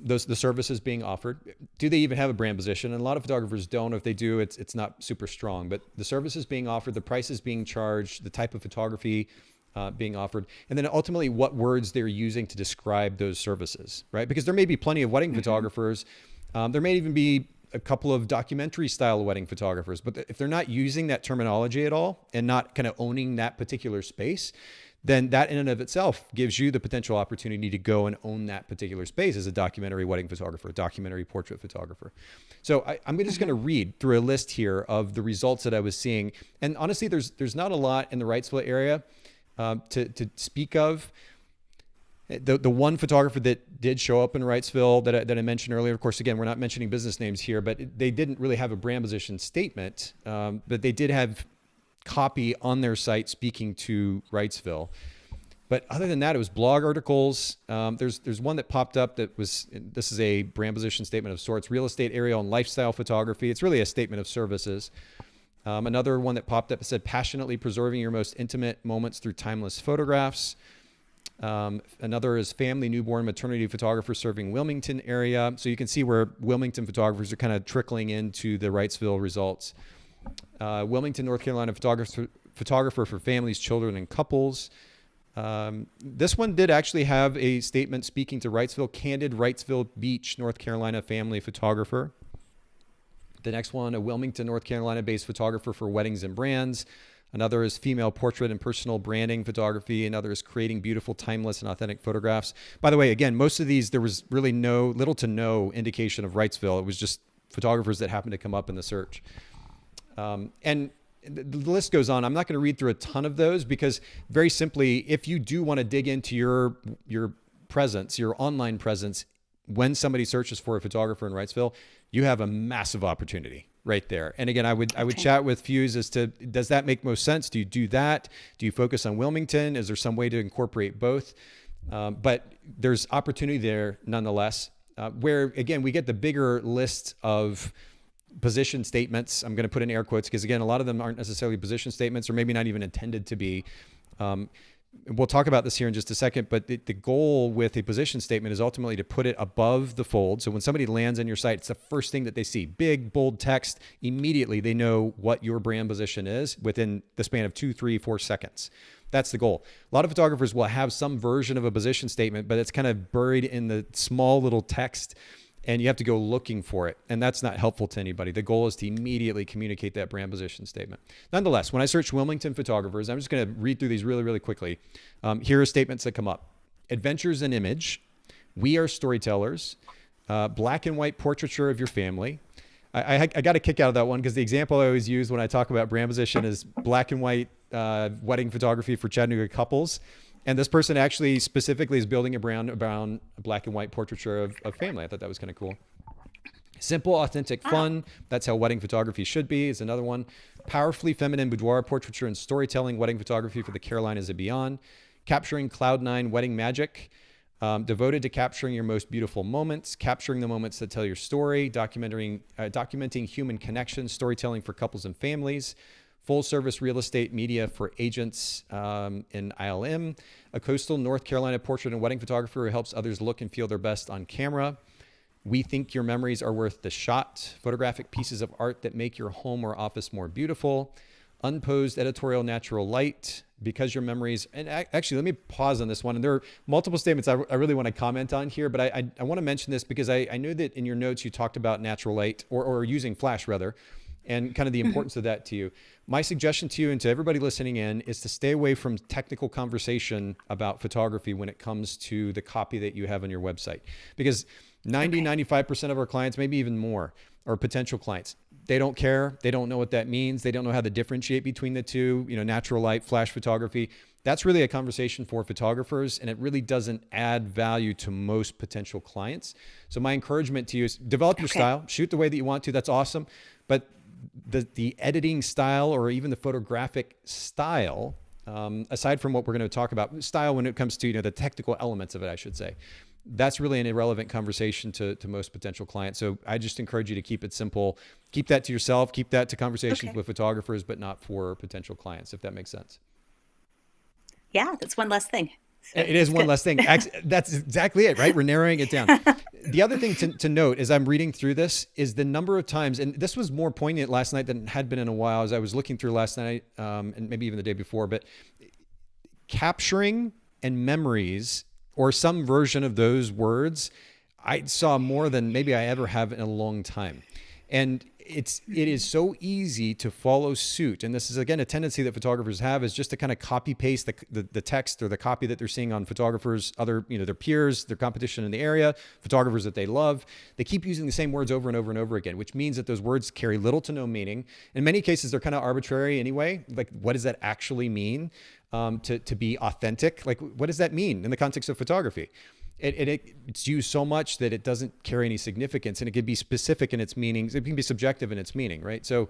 the services being offered. Do they even have a brand position? And a lot of photographers don't. If they do, it's not super strong. But the services being offered, the prices being charged, the type of photography being offered, and then ultimately what words they're using to describe those services, right? Because there may be plenty of wedding photographers. There may even be a couple of documentary style wedding photographers, but if they're not using that terminology at all and not kind of owning that particular space, then that in and of itself gives you the potential opportunity to go and own that particular space as a documentary wedding photographer, documentary portrait photographer. So I'm just going to read through a list here of the results that I was seeing. And honestly, there's not a lot in the Wrightsville area to speak of. The one photographer that did show up in Wrightsville that I mentioned earlier, of course, again, we're not mentioning business names here, but they didn't really have a brand position statement, but they did have copy on their site speaking to Wrightsville. But other than that, it was blog articles. There's one that popped up this is a brand position statement of sorts, real estate, aerial, and lifestyle photography. It's really a statement of services. Another one that popped up said, passionately preserving your most intimate moments through timeless photographs. Another is family, newborn, maternity photographer serving Wilmington area. So you can see where Wilmington photographers are kind of trickling into the Wrightsville results. Wilmington, North Carolina photographer for families, children, and couples. This one did actually have a statement speaking to Wrightsville, candid Wrightsville Beach, North Carolina family photographer. The next one, a Wilmington, North Carolina based photographer for weddings and brands. Another is female portrait and personal branding photography. Another is creating beautiful, timeless, and authentic photographs. By the way, again, most of these, there was really little to no indication of Wrightsville. It was just photographers that happened to come up in the search. And the list goes on. I'm not going to read through a ton of those because very simply, if you do want to dig into your presence, your online presence, when somebody searches for a photographer in Wrightsville, you have a massive opportunity right there. And again, I would chat with Fuse as to, does that make most sense? Do you do that? Do you focus on Wilmington? Is there some way to incorporate both? But there's opportunity there nonetheless, where again, we get the bigger list of position statements. I'm going to put in air quotes because again, a lot of them aren't necessarily position statements or maybe not even intended to be. We'll talk about this here in just a second, but the goal with a position statement is ultimately to put it above the fold. So when somebody lands on your site, it's the first thing that they see. Big, bold text. Immediately, they know what your brand position is within the span of 2, 3, 4 seconds. That's the goal. A lot of photographers will have some version of a position statement, but it's kind of buried in the small little text, and you have to go looking for it. And that's not helpful to anybody. The goal is to immediately communicate that brand position statement. Nonetheless, when I search Wilmington photographers, I'm just going to read through these really, really quickly. Here are statements that come up. Adventures in image. We are storytellers. Black and white portraiture of your family. I got a kick out of that one because the example I always use when I talk about brand position is black and white wedding photography for Chattanooga couples. And this person actually specifically is building a brand around a black and white portraiture of family. I thought that was kind of cool. Simple, authentic, fun. That's how wedding photography should be is another one. Powerfully feminine boudoir portraiture and storytelling wedding photography for the Carolinas and beyond. Capturing Cloud9 wedding magic. Devoted to capturing your most beautiful moments, capturing the moments that tell your story, documenting human connections, storytelling for couples and families. Full service real estate media for agents in ILM, a coastal North Carolina portrait and wedding photographer who helps others look and feel their best on camera. We think your memories are worth the shot. Photographic pieces of art that make your home or office more beautiful. Unposed editorial natural light. Because your memories, and actually, let me pause on this one. And there are multiple statements I really want to comment on here, but I want to mention this because I know that in your notes you talked about natural light or using flash rather, and kind of the importance of that to you. My suggestion to you and to everybody listening in is to stay away from technical conversation about photography when it comes to the copy that you have on your website. Because 95% of our clients, maybe even more, are potential clients. They don't care. They don't know what that means. They don't know how to differentiate between the two, natural light, flash photography. That's really a conversation for photographers, and it really doesn't add value to most potential clients. So my encouragement to you is develop your style, shoot the way that you want to. That's awesome. But the editing style or even the photographic style, aside from what we're going to talk about, style when it comes to the technical elements of it, I should say, that's really an irrelevant conversation to most potential clients. So I just encourage you to keep it simple. Keep that to yourself. Keep that to conversations with photographers, but not for potential clients, if that makes sense. Yeah, that's one less thing. So it is one less thing. That's exactly it, right? We're narrowing it down. The other thing to note as I'm reading through this is the number of times, and this was more poignant last night than it had been in a while as I was looking through last night and maybe even the day before, but capturing and memories or some version of those words, I saw more than maybe I ever have in a long time. And it is so easy to follow suit. And this is, again, a tendency that photographers have, is just to kind of copy paste the text or the copy that they're seeing on photographers, other, their peers, their competition in the area, photographers that they love. They keep using the same words over and over and over again, which means that those words carry little to no meaning. In many cases, they're kind of arbitrary anyway. Like, what does that actually mean? To be authentic? Like, what does that mean in the context of photography? It's used so much that it doesn't carry any significance, and it could be specific in its meanings. It can be subjective in its meaning, right? So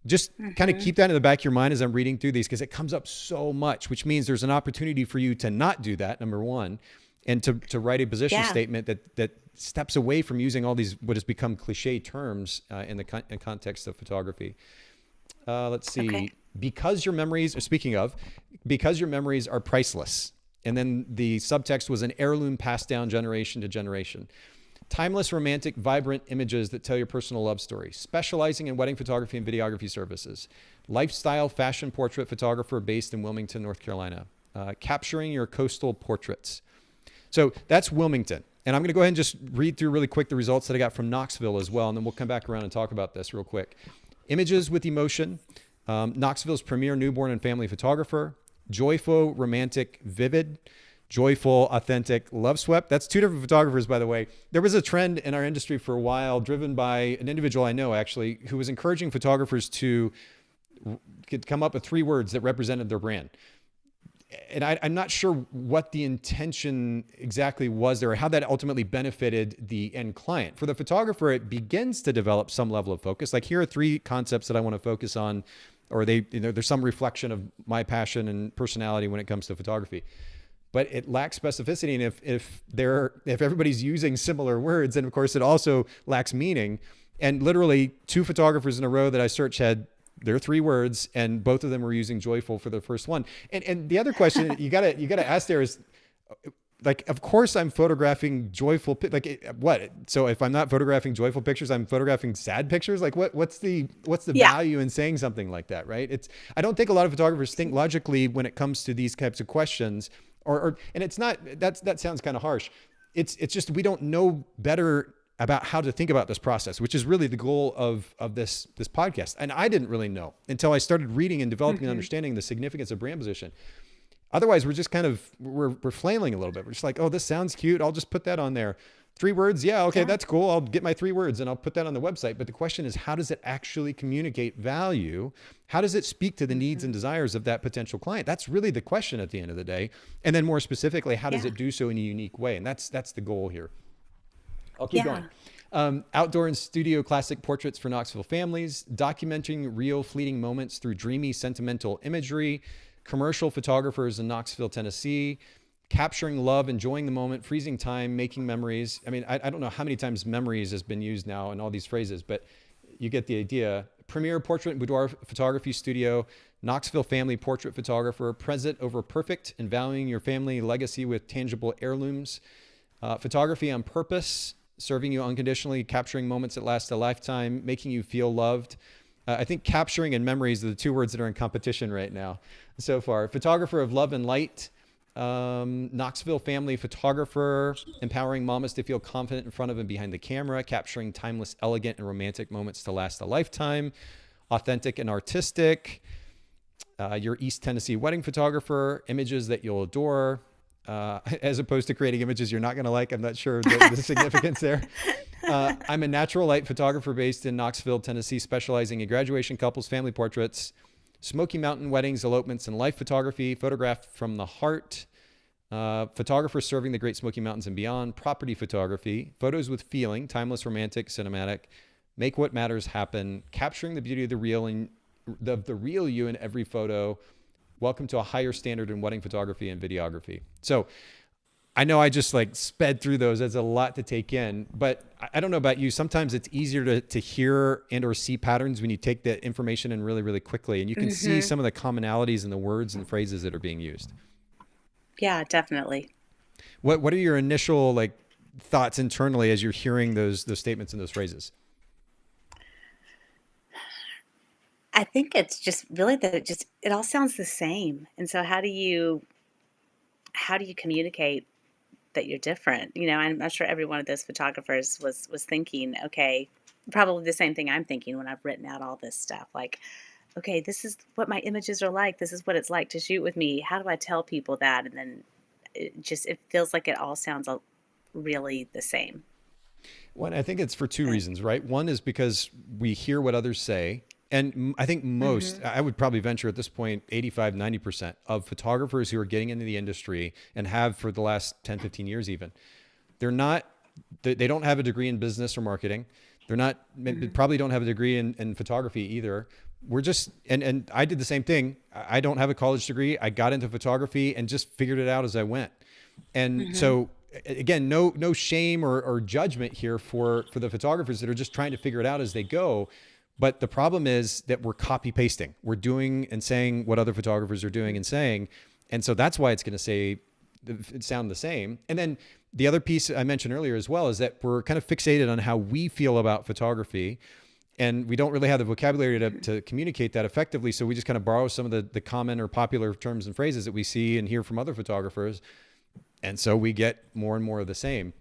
just kind of keep that in the back of your mind as I'm reading through these, because it comes up so much, which means there's an opportunity for you to not do that, number one, and to write a position statement that steps away from using all these, what has become cliche terms in the context of photography. Let's see. Okay. Because your memories are priceless. And then the subtext was an heirloom passed down generation to generation. Timeless, romantic, vibrant images that tell your personal love story. Specializing in wedding photography and videography services. Lifestyle fashion portrait photographer based in Wilmington, North Carolina. Capturing your coastal portraits. So that's Wilmington. And I'm going to go ahead and just read through really quick the results that I got from Knoxville as well. And then we'll come back around and talk about this real quick. Images with emotion. Knoxville's premier newborn and family photographer. Joyful, romantic, vivid. Joyful, authentic, love swept. That's two different photographers, by the way. There was a trend in our industry for a while, driven by an individual I know, actually, who was encouraging photographers to come up with 3 words that represented their brand. And I'm not sure what the intention exactly was there, or how that ultimately benefited the end client. For the photographer, it begins to develop some level of focus. Like, here are 3 concepts that I want to focus on, or there's some reflection of my passion and personality when it comes to photography. But it lacks specificity, and if everybody's using similar words, then of course it also lacks meaning. And literally 2 photographers in a row that I searched had their 3 words, and both of them were using joyful for the first one. And the other question you gotta ask there is, like, of course I'm photographing joyful, like, what? So if I'm not photographing joyful pictures, I'm photographing sad pictures. Like, what's the value in saying something like that, right? I don't think a lot of photographers think logically when it comes to these types of questions. And it's not, that sounds kind of harsh. It's just, we don't know better about how to think about this process, which is really the goal of this podcast. And I didn't really know until I started reading and developing and understanding the significance of brand position. Otherwise, we're just kind of, we're flailing a little bit. We're just like, oh, this sounds cute. I'll just put that on there. 3 words. Yeah. Okay. That's cool. I'll get my 3 words and I'll put that on the website. But the question is, how does it actually communicate value? How does it speak to the needs and desires of that potential client? That's really the question at the end of the day. And then more specifically, how does it do so in a unique way? And that's the goal here. I'll keep going. Outdoor and studio classic portraits for Knoxville families, documenting real fleeting moments through dreamy, sentimental imagery, commercial photographers in Knoxville, Tennessee, capturing love, enjoying the moment, freezing time, making memories. I mean, I don't know how many times memories has been used now in all these phrases, but you get the idea. Premier portrait and boudoir photography studio, Knoxville family portrait photographer, present over perfect and valuing your family legacy with tangible heirlooms. Photography on purpose, serving you unconditionally, capturing moments that last a lifetime, making you feel loved. I think capturing and memories are the 2 words that are in competition right now so far. Photographer of love and light, Knoxville family photographer, empowering mamas to feel confident in front of and behind the camera, capturing timeless, elegant, and romantic moments to last a lifetime. Authentic and artistic, your East Tennessee wedding photographer, images that you'll adore, as opposed to creating images you're not going to like. I'm not sure the significance there. I'm a natural light photographer based in Knoxville, Tennessee, specializing in graduation, couples, family portraits, Smoky Mountain weddings, elopements, and life photography, photographed from the heart, photographer serving the Great Smoky Mountains and beyond, property photography, photos with feeling, timeless, romantic, cinematic, make what matters happen, capturing the beauty of the real you in every photo. Welcome to a higher standard in wedding photography and videography. So I know I just sped through those. That's a lot to take in, but I don't know about you. Sometimes it's easier to hear and or see patterns when you take the information in really, really quickly, and you can see some of the commonalities in the words and phrases that are being used. Yeah, definitely. What are your initial thoughts internally as you're hearing those statements and those phrases? I think it's just really that it all sounds the same. And so how do you communicate that you're different? I'm not sure every one of those photographers was thinking, okay, probably the same thing I'm thinking when I've written out all this stuff. Like, okay, this is what my images are like. This is what it's like to shoot with me. How do I tell people that? And then it feels like it all sounds really the same. Well, I think it's for two But, reasons, right? One is because we hear what others say. And I think hmm I would probably venture at this point, 85, 90% of photographers who are getting into the industry and have for the last 10, 15 years even, they're not, they don't have a degree in business or marketing. They're not, hmm probably don't have a degree in photography either. We're just, and I did the same thing. I don't have a college degree. I got into photography and just figured it out as I went. And hmm so again, no shame or judgment here for the photographers that are just trying to figure it out as they go. But the problem is that we're copy pasting. We're doing and saying what other photographers are doing and saying. And so that's why it's going to sound the same. And then the other piece I mentioned earlier as well is that we're kind of fixated on how we feel about photography. And we don't really have the vocabulary to communicate that effectively. So we just kind of borrow some of the common or popular terms and phrases that we see and hear from other photographers. And so we get more and more of the same.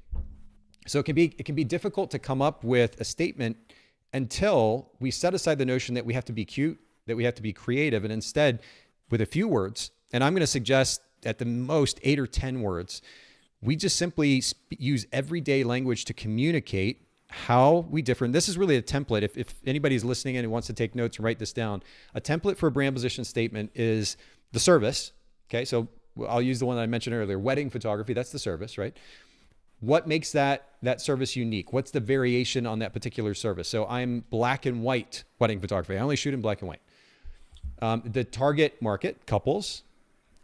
So it can be difficult to come up with a statement until we set aside the notion that we have to be cute, that we have to be creative, and instead, with a few words, and I'm going to suggest at the most 8 or 10 words, we just simply use everyday language to communicate how we differ. And this is really a template. If anybody's listening and wants to take notes and write this down, a template for a brand position statement is the service. Okay, so I'll use the one that I mentioned earlier, wedding photography. That's the service, right? What makes that service unique? What's the variation on that particular service? So I'm black and white wedding photography. I only shoot in black and white. The target market, couples.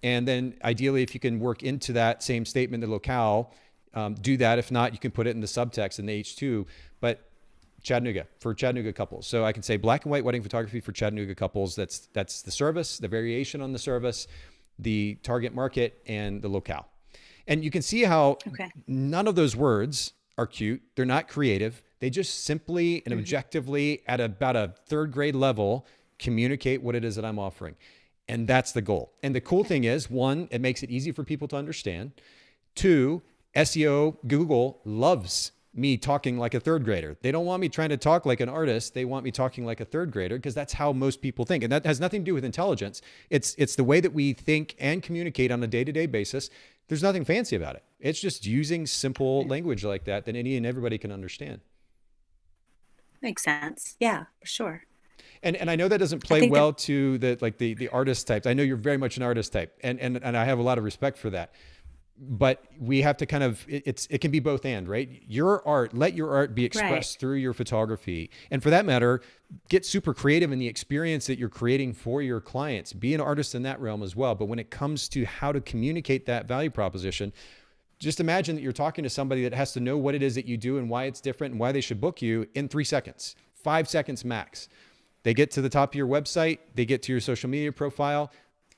And then ideally, if you can work into that same statement, the locale, do that. If not, you can put it in the subtext in the H2. But Chattanooga, for Chattanooga couples. So I can say black and white wedding photography for Chattanooga couples. That's the service, the variation on the service, the target market, and the locale. And you can see how Okay. none of those words are cute. They're not creative. They just simply and objectively at about a third grade level communicate what it is that I'm offering. And that's the goal. And the cool thing is, one, it makes it easy for people to understand. Two, SEO, Google loves me talking like a third grader. They don't want me trying to talk like an artist. They want me talking like a third grader because that's how most people think. And that has nothing to do with intelligence. It's the way that we think and communicate on a day-to-day basis. There's nothing fancy about it. It's just using simple language like that any and everybody can understand. Makes sense. Yeah, for sure. And I know that doesn't I play think that, well to the artist types. I know you're very much an artist type, and I have a lot of respect for that. But we have to kind of it can be both and, right? Your art, let your art be right. expressed through your photography, and for that matter, get super creative in the experience that you're creating for your clients. Be an artist in that realm as well. But when it comes to how to communicate that value proposition, just imagine that you're talking to somebody that has to know what it is that you do and why it's different and why they should book you in 3 seconds, 5 seconds max. They get to the top of your website, they get to your social media profile,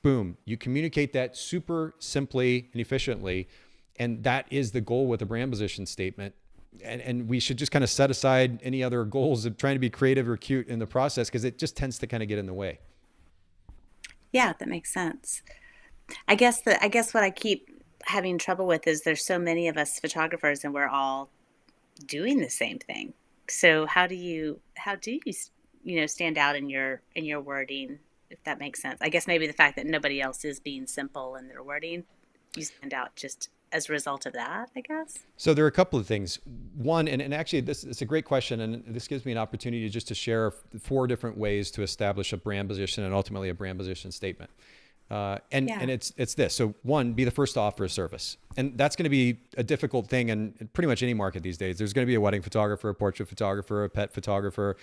boom, you communicate that super simply and efficiently. And that is the goal with a brand position statement. And we should just kind of set aside any other goals of trying to be creative or cute in the process because it just tends to kind of get in the way. Yeah, that makes sense. I guess what I keep having trouble with is there's so many of us photographers and we're all doing the same thing. So how do you stand out in your wording, if that makes sense? I guess maybe the fact that nobody else is being simple in their wording, you stand out just as a result of that, I guess. So there are a couple of things. One, and actually this is a great question, and this gives me an opportunity just to share 4 different ways to establish a brand position and ultimately a brand position statement. And Yeah. it's this. So one, be the first to offer a service. And that's going to be a difficult thing in pretty much any market these days. There's going to be a wedding photographer, a portrait photographer, a pet photographer.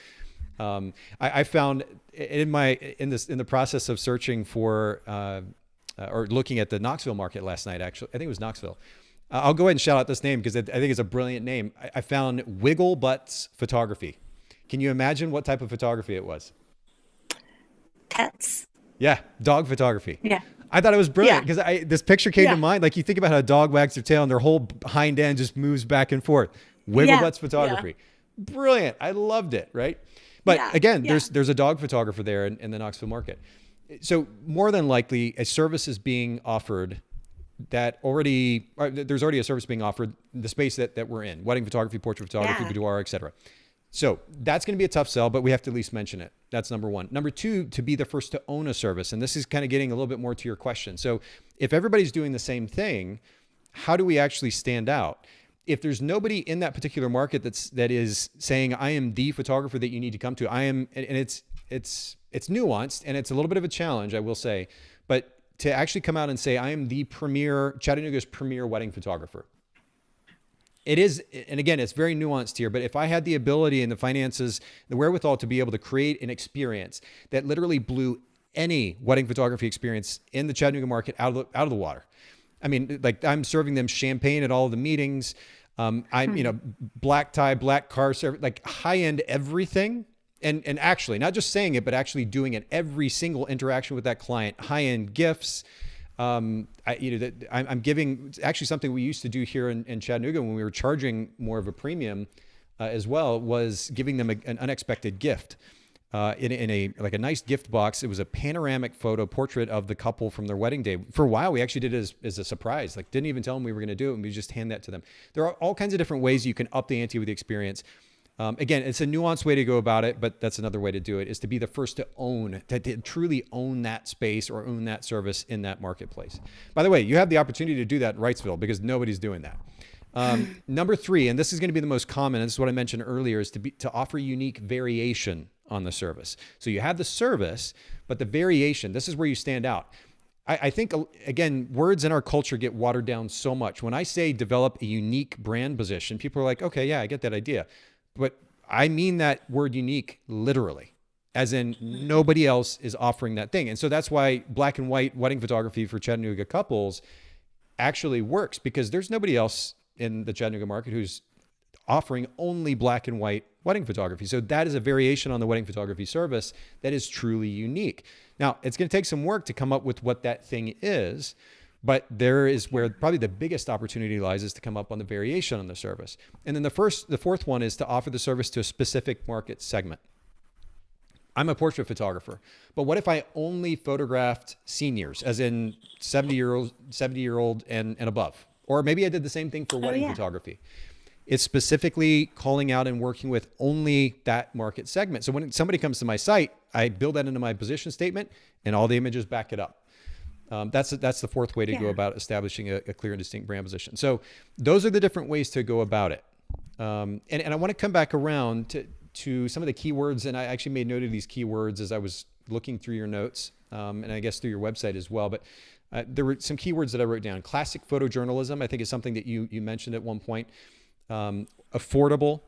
I found in the process of searching for, or looking at the Knoxville market last night, actually, I think it was Knoxville. I'll go ahead and shout out this name because I think it's a brilliant name. I found Wiggle Butts Photography. Can you imagine what type of photography it was? Pets. Yeah, dog photography. Yeah. I thought it was brilliant Yeah. because this picture came to Yeah. mind. Like you think about how a dog wags their tail and their whole hind end just moves back and forth. Wiggle Yeah. butts Yeah. photography. Brilliant. I loved it. Right. But Yeah. again, Yeah. there's a dog photographer there in the Knoxville market. So more than likely a service is being offered there's already a service being offered in the space that we're in, wedding photography, portrait photography, Yeah. boudoir, et cetera. So that's going to be a tough sell, but we have to at least mention it. That's number one. Number two, to be the first to own a service. And this is kind of getting a little bit more to your question. So if everybody's doing the same thing, how do we actually stand out? If there's nobody in that particular market that is saying, I am the photographer that you need to come to, I am, and it's nuanced and it's a little bit of a challenge, I will say, but to actually come out and say, I am the Chattanooga's premier wedding photographer. It is, and again, it's very nuanced here, but if I had the ability and the finances, the wherewithal to be able to create an experience that literally blew any wedding photography experience in the Chattanooga market out of the water. I mean, like I'm serving them champagne at all of the meetings. I'm, black tie, black car service, like high end everything. And actually not just saying it, but actually doing it every single interaction with that client, high end gifts. I'm giving actually something we used to do here in Chattanooga when we were charging more of a premium as well, was giving them an unexpected gift in a nice gift box. It was a panoramic photo portrait of the couple from their wedding day. For a while, we actually did it as a surprise, like didn't even tell them we were going to do it. And we just hand that to them. There are all kinds of different ways you can up the ante with the experience. Again, it's a nuanced way to go about it, but that's another way to do it, is to be the first to truly own that space or own that service in that marketplace. By the way, you have the opportunity to do that in Wrightsville because nobody's doing that. Number three, and this is going to be the most common, and this is what I mentioned earlier, is to offer unique variation on the service. So you have the service, but the variation, this is where you stand out. I think, again, words in our culture get watered down so much. When I say develop a unique brand position, people are like, okay, yeah, I get that idea. But I mean that word unique literally, as in nobody else is offering that thing. And so that's why black and white wedding photography for Chattanooga couples actually works, because there's nobody else in the Chattanooga market who's offering only black and white wedding photography. So that is a variation on the wedding photography service that is truly unique. Now, it's going to take some work to come up with what that thing is, but there is where probably the biggest opportunity lies, is to come up on the variation on the service. And then the fourth one is to offer the service to a specific market segment. I'm a portrait photographer, but what if I only photographed seniors, as in 70-year-old and above? Or maybe I did the same thing for wedding photography. It's specifically calling out and working with only that market segment. So when somebody comes to my site, I build that into my position statement and all the images back it up. That's the fourth way to go about establishing a clear and distinct brand position. So those are the different ways to go about it. And I want to come back around to some of the keywords. And I actually made note of these keywords as I was looking through your notes, and I guess through your website as well. But there were some keywords that I wrote down. Classic photojournalism, I think, is something that you mentioned at one point. Affordable,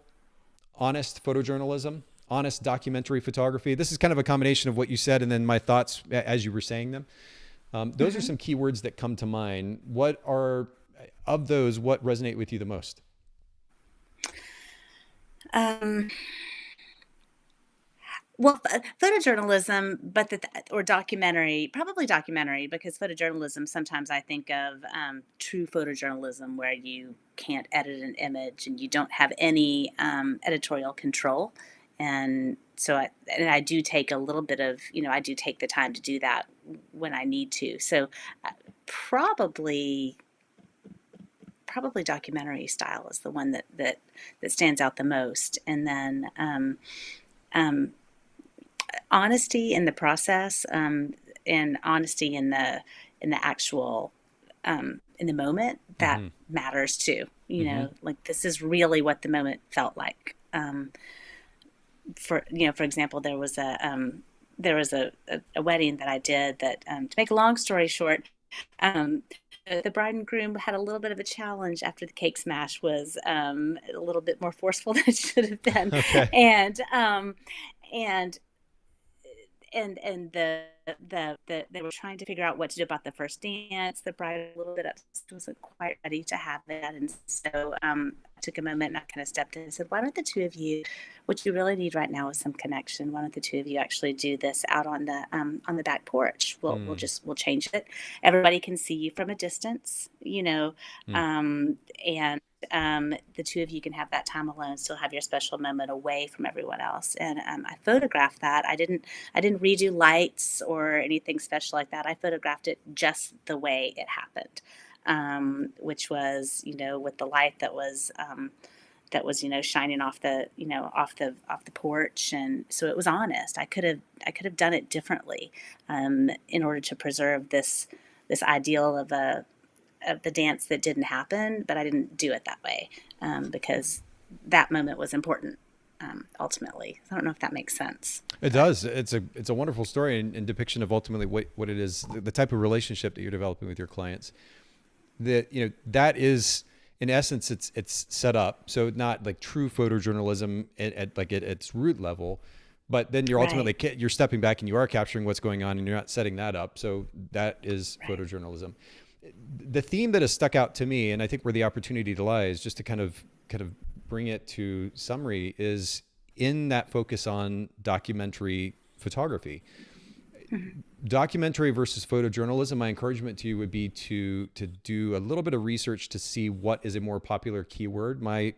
honest photojournalism, honest documentary photography. This is kind of a combination of what you said and then my thoughts as you were saying them. Those are some keywords that come to mind. What resonate with you the most? Well, photojournalism, or documentary, probably documentary, because photojournalism, sometimes I think of true photojournalism where you can't edit an image and you don't have any editorial control. And so I do take a little bit of, I do take the time to do that when I need to. So probably documentary style is the one that stands out the most. And then honesty in the process, and honesty in the actual in the moment, that matters too. Like, this is really what the moment felt like. For example, there was a wedding that I did that, to make a long story short, the bride and groom had a little bit of a challenge after the cake smash was a little bit more forceful than it should have been. Okay. And they were trying to figure out what to do about the first dance. The bride a little bit upset, wasn't quite ready to have that, and so I took a moment and I kind of stepped in and said, "Why don't the two of you? What you really need right now is some connection. Why don't the two of you actually do this out on the back porch? We'll change it. Everybody can see you from a distance, and." The two of you can have that time alone, still have your special moment away from everyone else. And I photographed that. I didn't redo lights or anything special like that. I photographed it just the way it happened, which was, with the light that that was, shining off the, off the porch. And so it was honest. I could have done it differently, in order to preserve this ideal of the dance that didn't happen, but I didn't do it that way, because that moment was important, ultimately. I don't know if that makes sense. It does. It's a wonderful story and depiction of ultimately what it is, the type of relationship that you're developing with your clients. That, that is, in essence, it's set up so not like true photojournalism at its root level, but then you're ultimately you're stepping back and you are capturing what's going on and you're not setting that up. So that is photojournalism. The theme that has stuck out to me, and I think where the opportunity lies, just to kind of bring it to summary, is in that focus on documentary photography. Mm-hmm. Documentary versus photojournalism, my encouragement to you would be to do a little bit of research to see what is a more popular keyword. My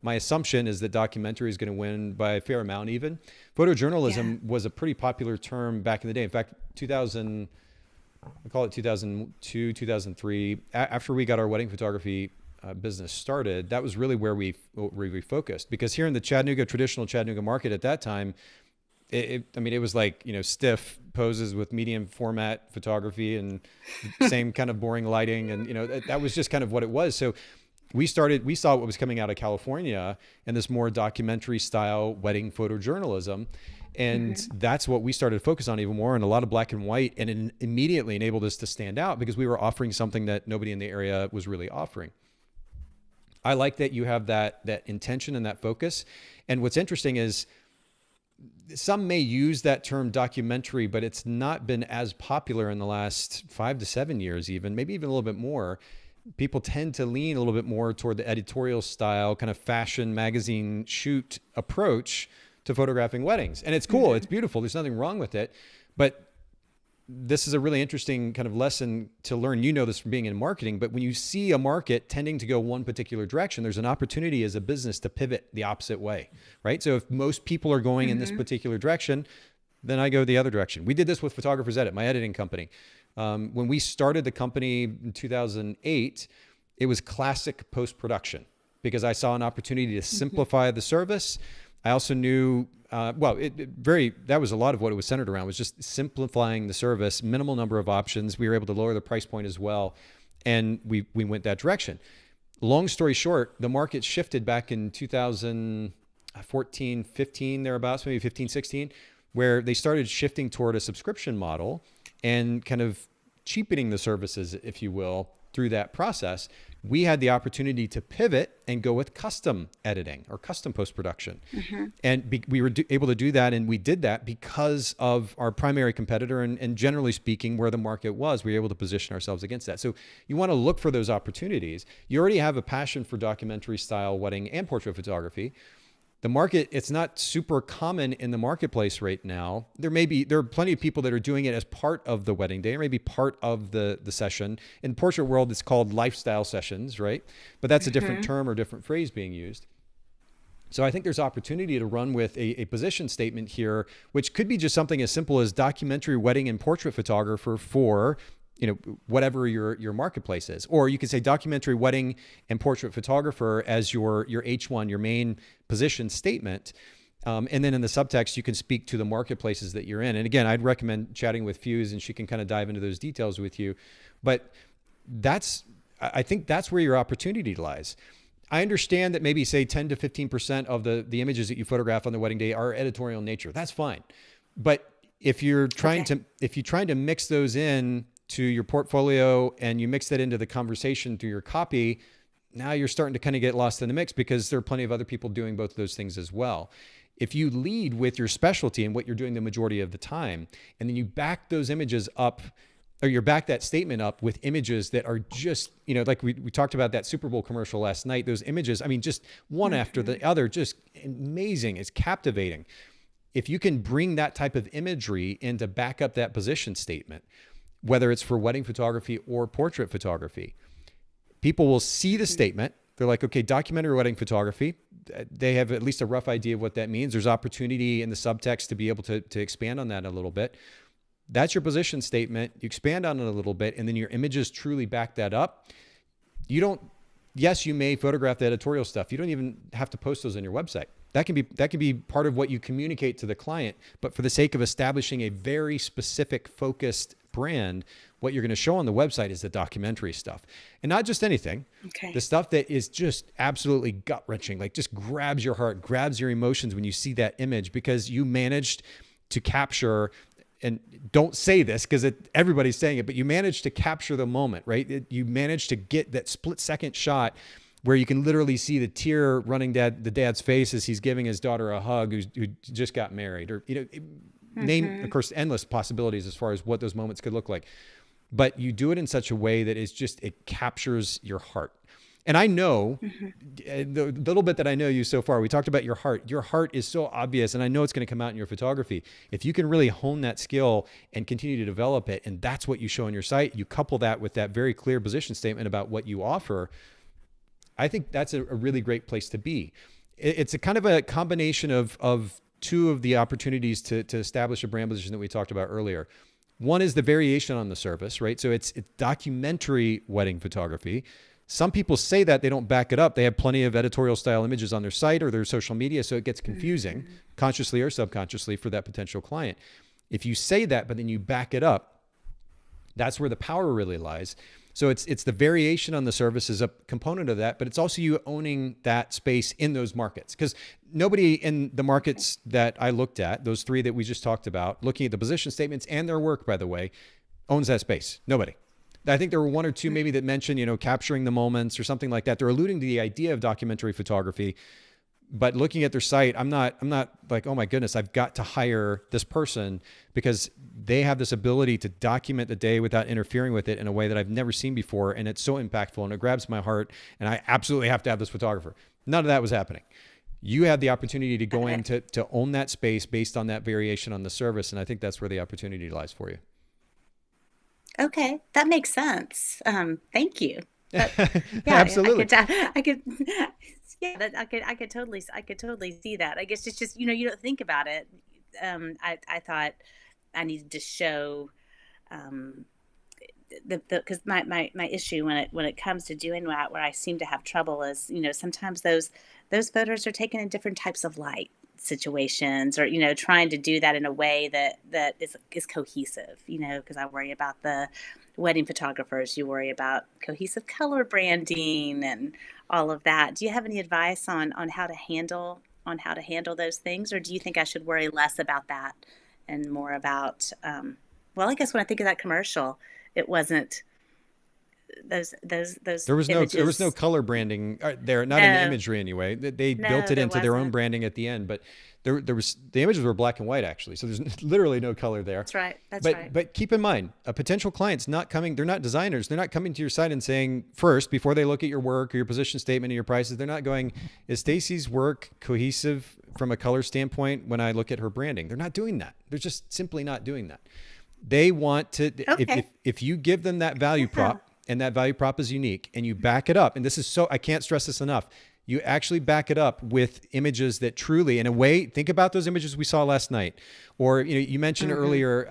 assumption is that documentary is going to win by a fair amount even. Photojournalism was a pretty popular term back in the day. In fact, I call it 2002, 2003. After we got our wedding photography business started, that was really where we focused. Because here in the traditional Chattanooga market at that time, it was like, stiff poses with medium format photography and same kind of boring lighting. And, that was just kind of what it was. So we saw what was coming out of California and this more documentary style wedding photojournalism. And that's what we started to focus on even more, and a lot of black and white, and it immediately enabled us to stand out because we were offering something that nobody in the area was really offering. I like that you have that intention and that focus. And what's interesting is some may use that term documentary, but it's not been as popular in the last 5 to 7 years, even, maybe even a little bit more. People tend to lean a little bit more toward the editorial style, kind of fashion magazine shoot approach to photographing weddings. And it's cool. It's beautiful. There's nothing wrong with it. But this is a really interesting kind of lesson to learn. You know this from being in marketing, but when you see a market tending to go one particular direction, there's an opportunity as a business to pivot the opposite way, right? So if most people are going in this particular direction, then I go the other direction. We did this with Photographers Edit, my editing company. When we started the company in 2008, it was classic post-production because I saw an opportunity to simplify the service. I also knew, that was a lot of what it was centered around, was just simplifying the service, minimal number of options. We were able to lower the price point as well. And we went that direction. Long story short, the market shifted back in 2014, 15, thereabouts, maybe 15, 16, where they started shifting toward a subscription model and kind of cheapening the services, if you will, through that process. We had the opportunity to pivot and go with custom editing or custom post-production. And we were able to do that. And we did that because of our primary competitor and generally speaking, where the market was, we were able to position ourselves against that. So you want to look for those opportunities. You already have a passion for documentary style wedding and portrait photography. The market, it's not super common in the marketplace right now. There are plenty of people that are doing it as part of the wedding day or maybe part of the session. In the portrait world, it's called lifestyle sessions, right? But that's a different term or different phrase being used. So I think there's opportunity to run with a position statement here, which could be just something as simple as documentary wedding and portrait photographer for whatever your marketplace is. Or you could say documentary wedding and portrait photographer as your H1, your main position statement. And then in the subtext, you can speak to the marketplaces that you're in. And again, I'd recommend chatting with Fuse and she can kind of dive into those details with you. But I think that's where your opportunity lies. I understand that maybe say 10 to 15% of the images that you photograph on the wedding day are editorial in nature. That's fine. But if you're trying to mix those in to your portfolio and you mix that into the conversation through your copy, now you're starting to kind of get lost in the mix because there are plenty of other people doing both of those things as well. If you lead with your specialty and what you're doing the majority of the time, and then you back those images up, or you back that statement up with images that are just, like we talked about that Super Bowl commercial last night, those images, just one after the other, just amazing. It's captivating. If you can bring that type of imagery in to back up that position statement, whether it's for wedding photography or portrait photography, people will see the statement. They're like, okay, documentary wedding photography. They have at least a rough idea of what that means. There's opportunity in the subtext to be able to expand on that a little bit. That's your position statement. You expand on it a little bit, and then your images truly back that up. You don't yes, you may photograph the editorial stuff. You don't even have to post those on your website. That can be part of what you communicate to the client. But for the sake of establishing a very specific, focused brand, what you're going to show on the website is the documentary stuff, and not just anything. Okay. The stuff that is just absolutely gut wrenching, like just grabs your heart, grabs your emotions when you see that image, because you managed to capture. And don't say this because everybody's saying it, but you managed to capture the moment, right? You managed to get that split second shot where you can literally see the tear running down the dad's face as he's giving his daughter a hug who just got married, or, name, of course, endless possibilities as far as what those moments could look like. But you do it in such a way that it captures your heart. And I know the little bit that I know you so far, we talked about your heart. Your heart is so obvious, and I know it's going to come out in your photography. If you can really hone that skill and continue to develop it, and that's what you show on your site, you couple that with that very clear position statement about what you offer, I think that's a really great place to be. It's a kind of a combination of two of the opportunities to establish a brand position that we talked about earlier. One is the variation on the service, right? So it's documentary wedding photography. Some people say that, they don't back it up. They have plenty of editorial style images on their site or their social media, so it gets confusing, consciously or subconsciously, for that potential client. If you say that, but then you back it up, that's where the power really lies. So it's the variation on the service is a component of that, but it's also you owning that space in those markets. Because nobody in the markets that I looked at, those three that we just talked about, looking at the position statements and their work, by the way, owns that space. Nobody. I think there were one or two maybe that mentioned, capturing the moments or something like that. They're alluding to the idea of documentary photography, but looking at their site, I'm not like, oh my goodness, I've got to hire this person because they have this ability to document the day without interfering with it in a way that I've never seen before. And it's so impactful and it grabs my heart, and I absolutely have to have this photographer. None of that was happening. You had the opportunity to go in to own that space based on that variation on the service. And I think that's where the opportunity lies for you. Okay, that makes sense. Thank you. Yeah, Absolutely. I could, yeah, I could totally see that. I guess it's just, you don't think about it. I thought I needed to show, because my issue when it comes to doing that, where I seem to have trouble is, sometimes those photos are taken in different types of light situations, or trying to do that in a way that is cohesive, because I worry about the wedding photographers, you worry about cohesive color branding and all of that. Do you have any advice on how to handle those things, or do you think I should worry less about that and more about I guess when I think of that commercial, it wasn't those there was images. There was no color branding there, not in the imagery anyway. They built it into their own branding at the end, but there was, the images were black and white actually, so there's literally no color there. That's right. But keep in mind, a potential client's not coming, they're not designers, they're not coming to your site and saying first, before they look at your work or your position statement and your prices, they're not going, is Stacy's work cohesive from a color standpoint when I look at her branding? They're not doing that. They're just simply not doing that. They want to, if you give them that value prop, and that value prop is unique, and you back it up, and this is so, I can't stress this enough, you actually back it up with images that truly, in a way, think about those images we saw last night. Or, you mentioned earlier,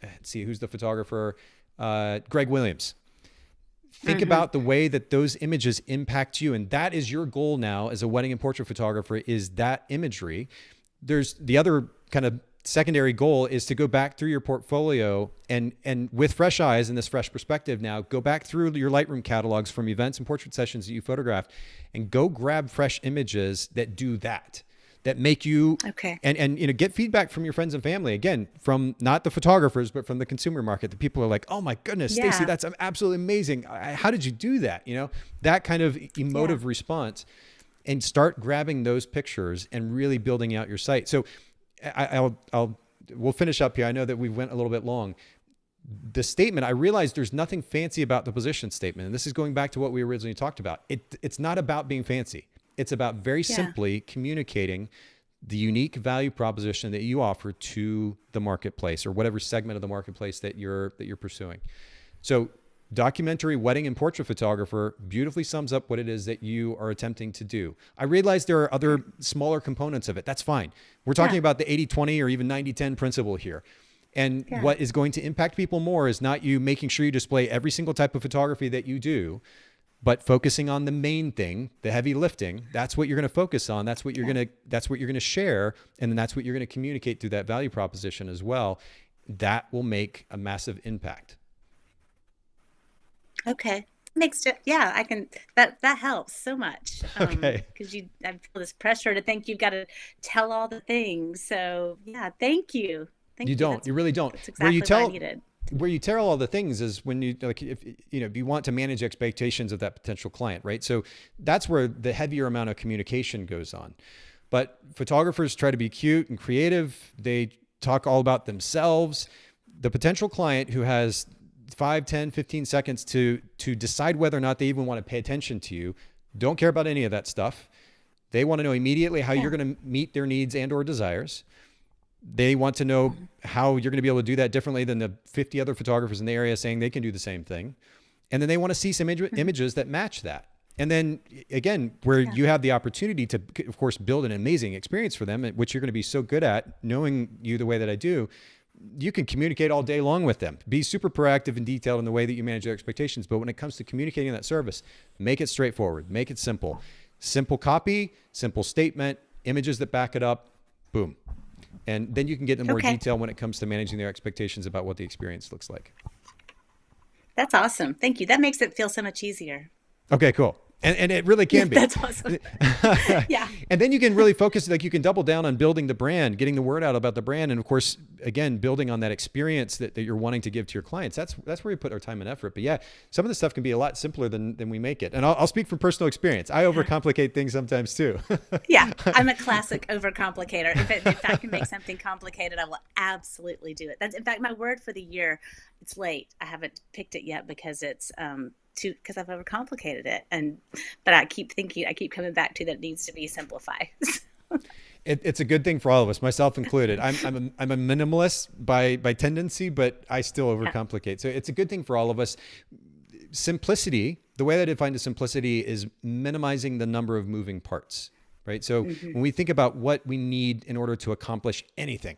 let's see, who's the photographer? Greg Williams. Think about the way that those images impact you. And that is your goal now as a wedding and portrait photographer, is that imagery. There's the other kind of secondary goal is to go back through your portfolio and with fresh eyes and this fresh perspective now, go back through your Lightroom catalogs from events and portrait sessions that you photographed, and go grab fresh images that do that make you, and get feedback from your friends and family, again, from not the photographers, but from the consumer market. The people are like, oh my goodness, Stacy, that's absolutely amazing. How did you do that? That kind of emotive response, and start grabbing those pictures and really building out your site. So we'll finish up here. I know that we went a little bit long. The statement, I realized there's nothing fancy about the position statement. And this is going back to what we originally talked about. It's not about being fancy. It's about very simply communicating the unique value proposition that you offer to the marketplace, or whatever segment of the marketplace that you're pursuing. So documentary wedding and portrait photographer beautifully sums up what it is that you are attempting to do. I realize there are other smaller components of it. That's fine. We're talking about the 80-20 or even 90-10 principle here. And what is going to impact people more is not you making sure you display every single type of photography that you do, but focusing on the main thing, the heavy lifting, that's what you're going to focus on. That's what you're going to share. And then that's what you're going to communicate through that value proposition as well. That will make a massive impact. Okay. Yeah, I can, that helps so much. Okay. Because I feel this pressure to think you've got to tell all the things. So yeah, thank you. You don't, you really don't. That's exactly what I needed. Where you tell all the things is when you, like, if you want to manage expectations of that potential client, right? So that's where the heavier amount of communication goes on. But photographers try to be cute and creative. They talk all about themselves. The potential client who has 5, 10, 15 seconds to decide whether or not they even want to pay attention to you, don't care about any of that stuff. They want to know immediately how you're going to meet their needs and or desires. They want to know how you're going to be able to do that differently than the 50 other photographers in the area saying they can do the same thing. And then they want to see some images that match that. And then again, where you have the opportunity to, of course, build an amazing experience for them, which you're going to be so good at, knowing you the way that I do, you can communicate all day long with them. Be super proactive and detailed in the way that you manage their expectations. But when it comes to communicating that service, make it straightforward, make it simple. Simple copy, simple statement, images that back it up, boom. And then you can get into more detail when it comes to managing their expectations about what the experience looks like. That's awesome. Thank you. That makes it feel so much easier. Okay, cool. And it really can be. That's awesome. Yeah. And then you can really focus, like you can double down on building the brand, getting the word out about the brand. And of course, again, building on that experience that you're wanting to give to your clients. That's where we put our time and effort. But yeah, some of the stuff can be a lot simpler than we make it. And I'll speak from personal experience. I overcomplicate things sometimes too. Yeah, I'm a classic overcomplicator. If I can make something complicated, I will absolutely do it. That's, in fact, my word for the year. It's late. I haven't picked it yet because it's because I've overcomplicated it. But I keep coming back to that it needs to be simplified. It's a good thing for all of us, myself included. I'm a minimalist by tendency, but I still overcomplicate. So it's a good thing for all of us. Simplicity, the way that I define the simplicity is minimizing the number of moving parts, right? So when we think about what we need in order to accomplish anything,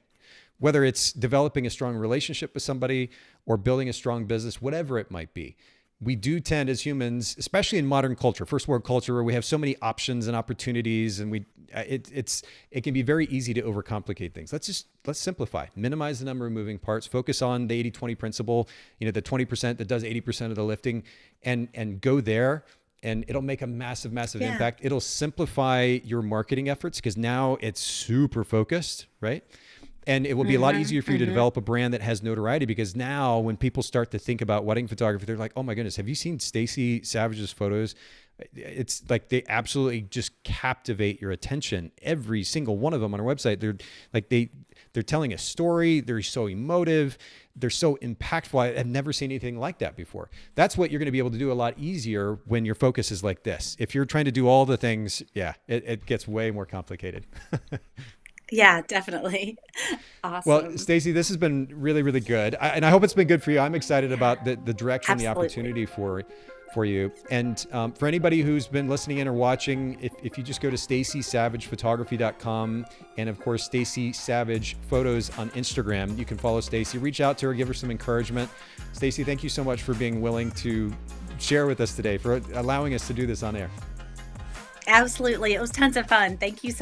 whether it's developing a strong relationship with somebody or building a strong business, whatever it might be, we do tend as humans, especially in modern culture, first world culture, where we have so many options and opportunities, and it can be very easy to overcomplicate things. Let's simplify, minimize the number of moving parts, focus on the 80-20 principle, the 20% that does 80% of the lifting, and go there. And it'll make a massive, massive impact. It'll simplify your marketing efforts because now it's super focused, right? And it will be a lot easier for you to develop a brand that has notoriety, because now when people start to think about wedding photography, they're like, oh my goodness, have you seen Stacy Savage's photos? It's like they absolutely just captivate your attention. Every single one of them on our website, they're telling a story. They're so emotive. They're so impactful. I've never seen anything like that before. That's what you're going to be able to do a lot easier when your focus is like this. If you're trying to do all the things, it gets way more complicated. Yeah, definitely. Awesome. Well, Stacy, this has been really, really good. And I hope it's been good for you. I'm excited about the direction, Absolutely. the opportunity for you. And for anybody who's been listening in or watching, if you just go to stacysavagephotography.com and of course, Stacy Savage Photos on Instagram, you can follow Stacy, reach out to her, give her some encouragement. Stacy, thank you so much for being willing to share with us today, for allowing us to do this on air. Absolutely. It was tons of fun. Thank you so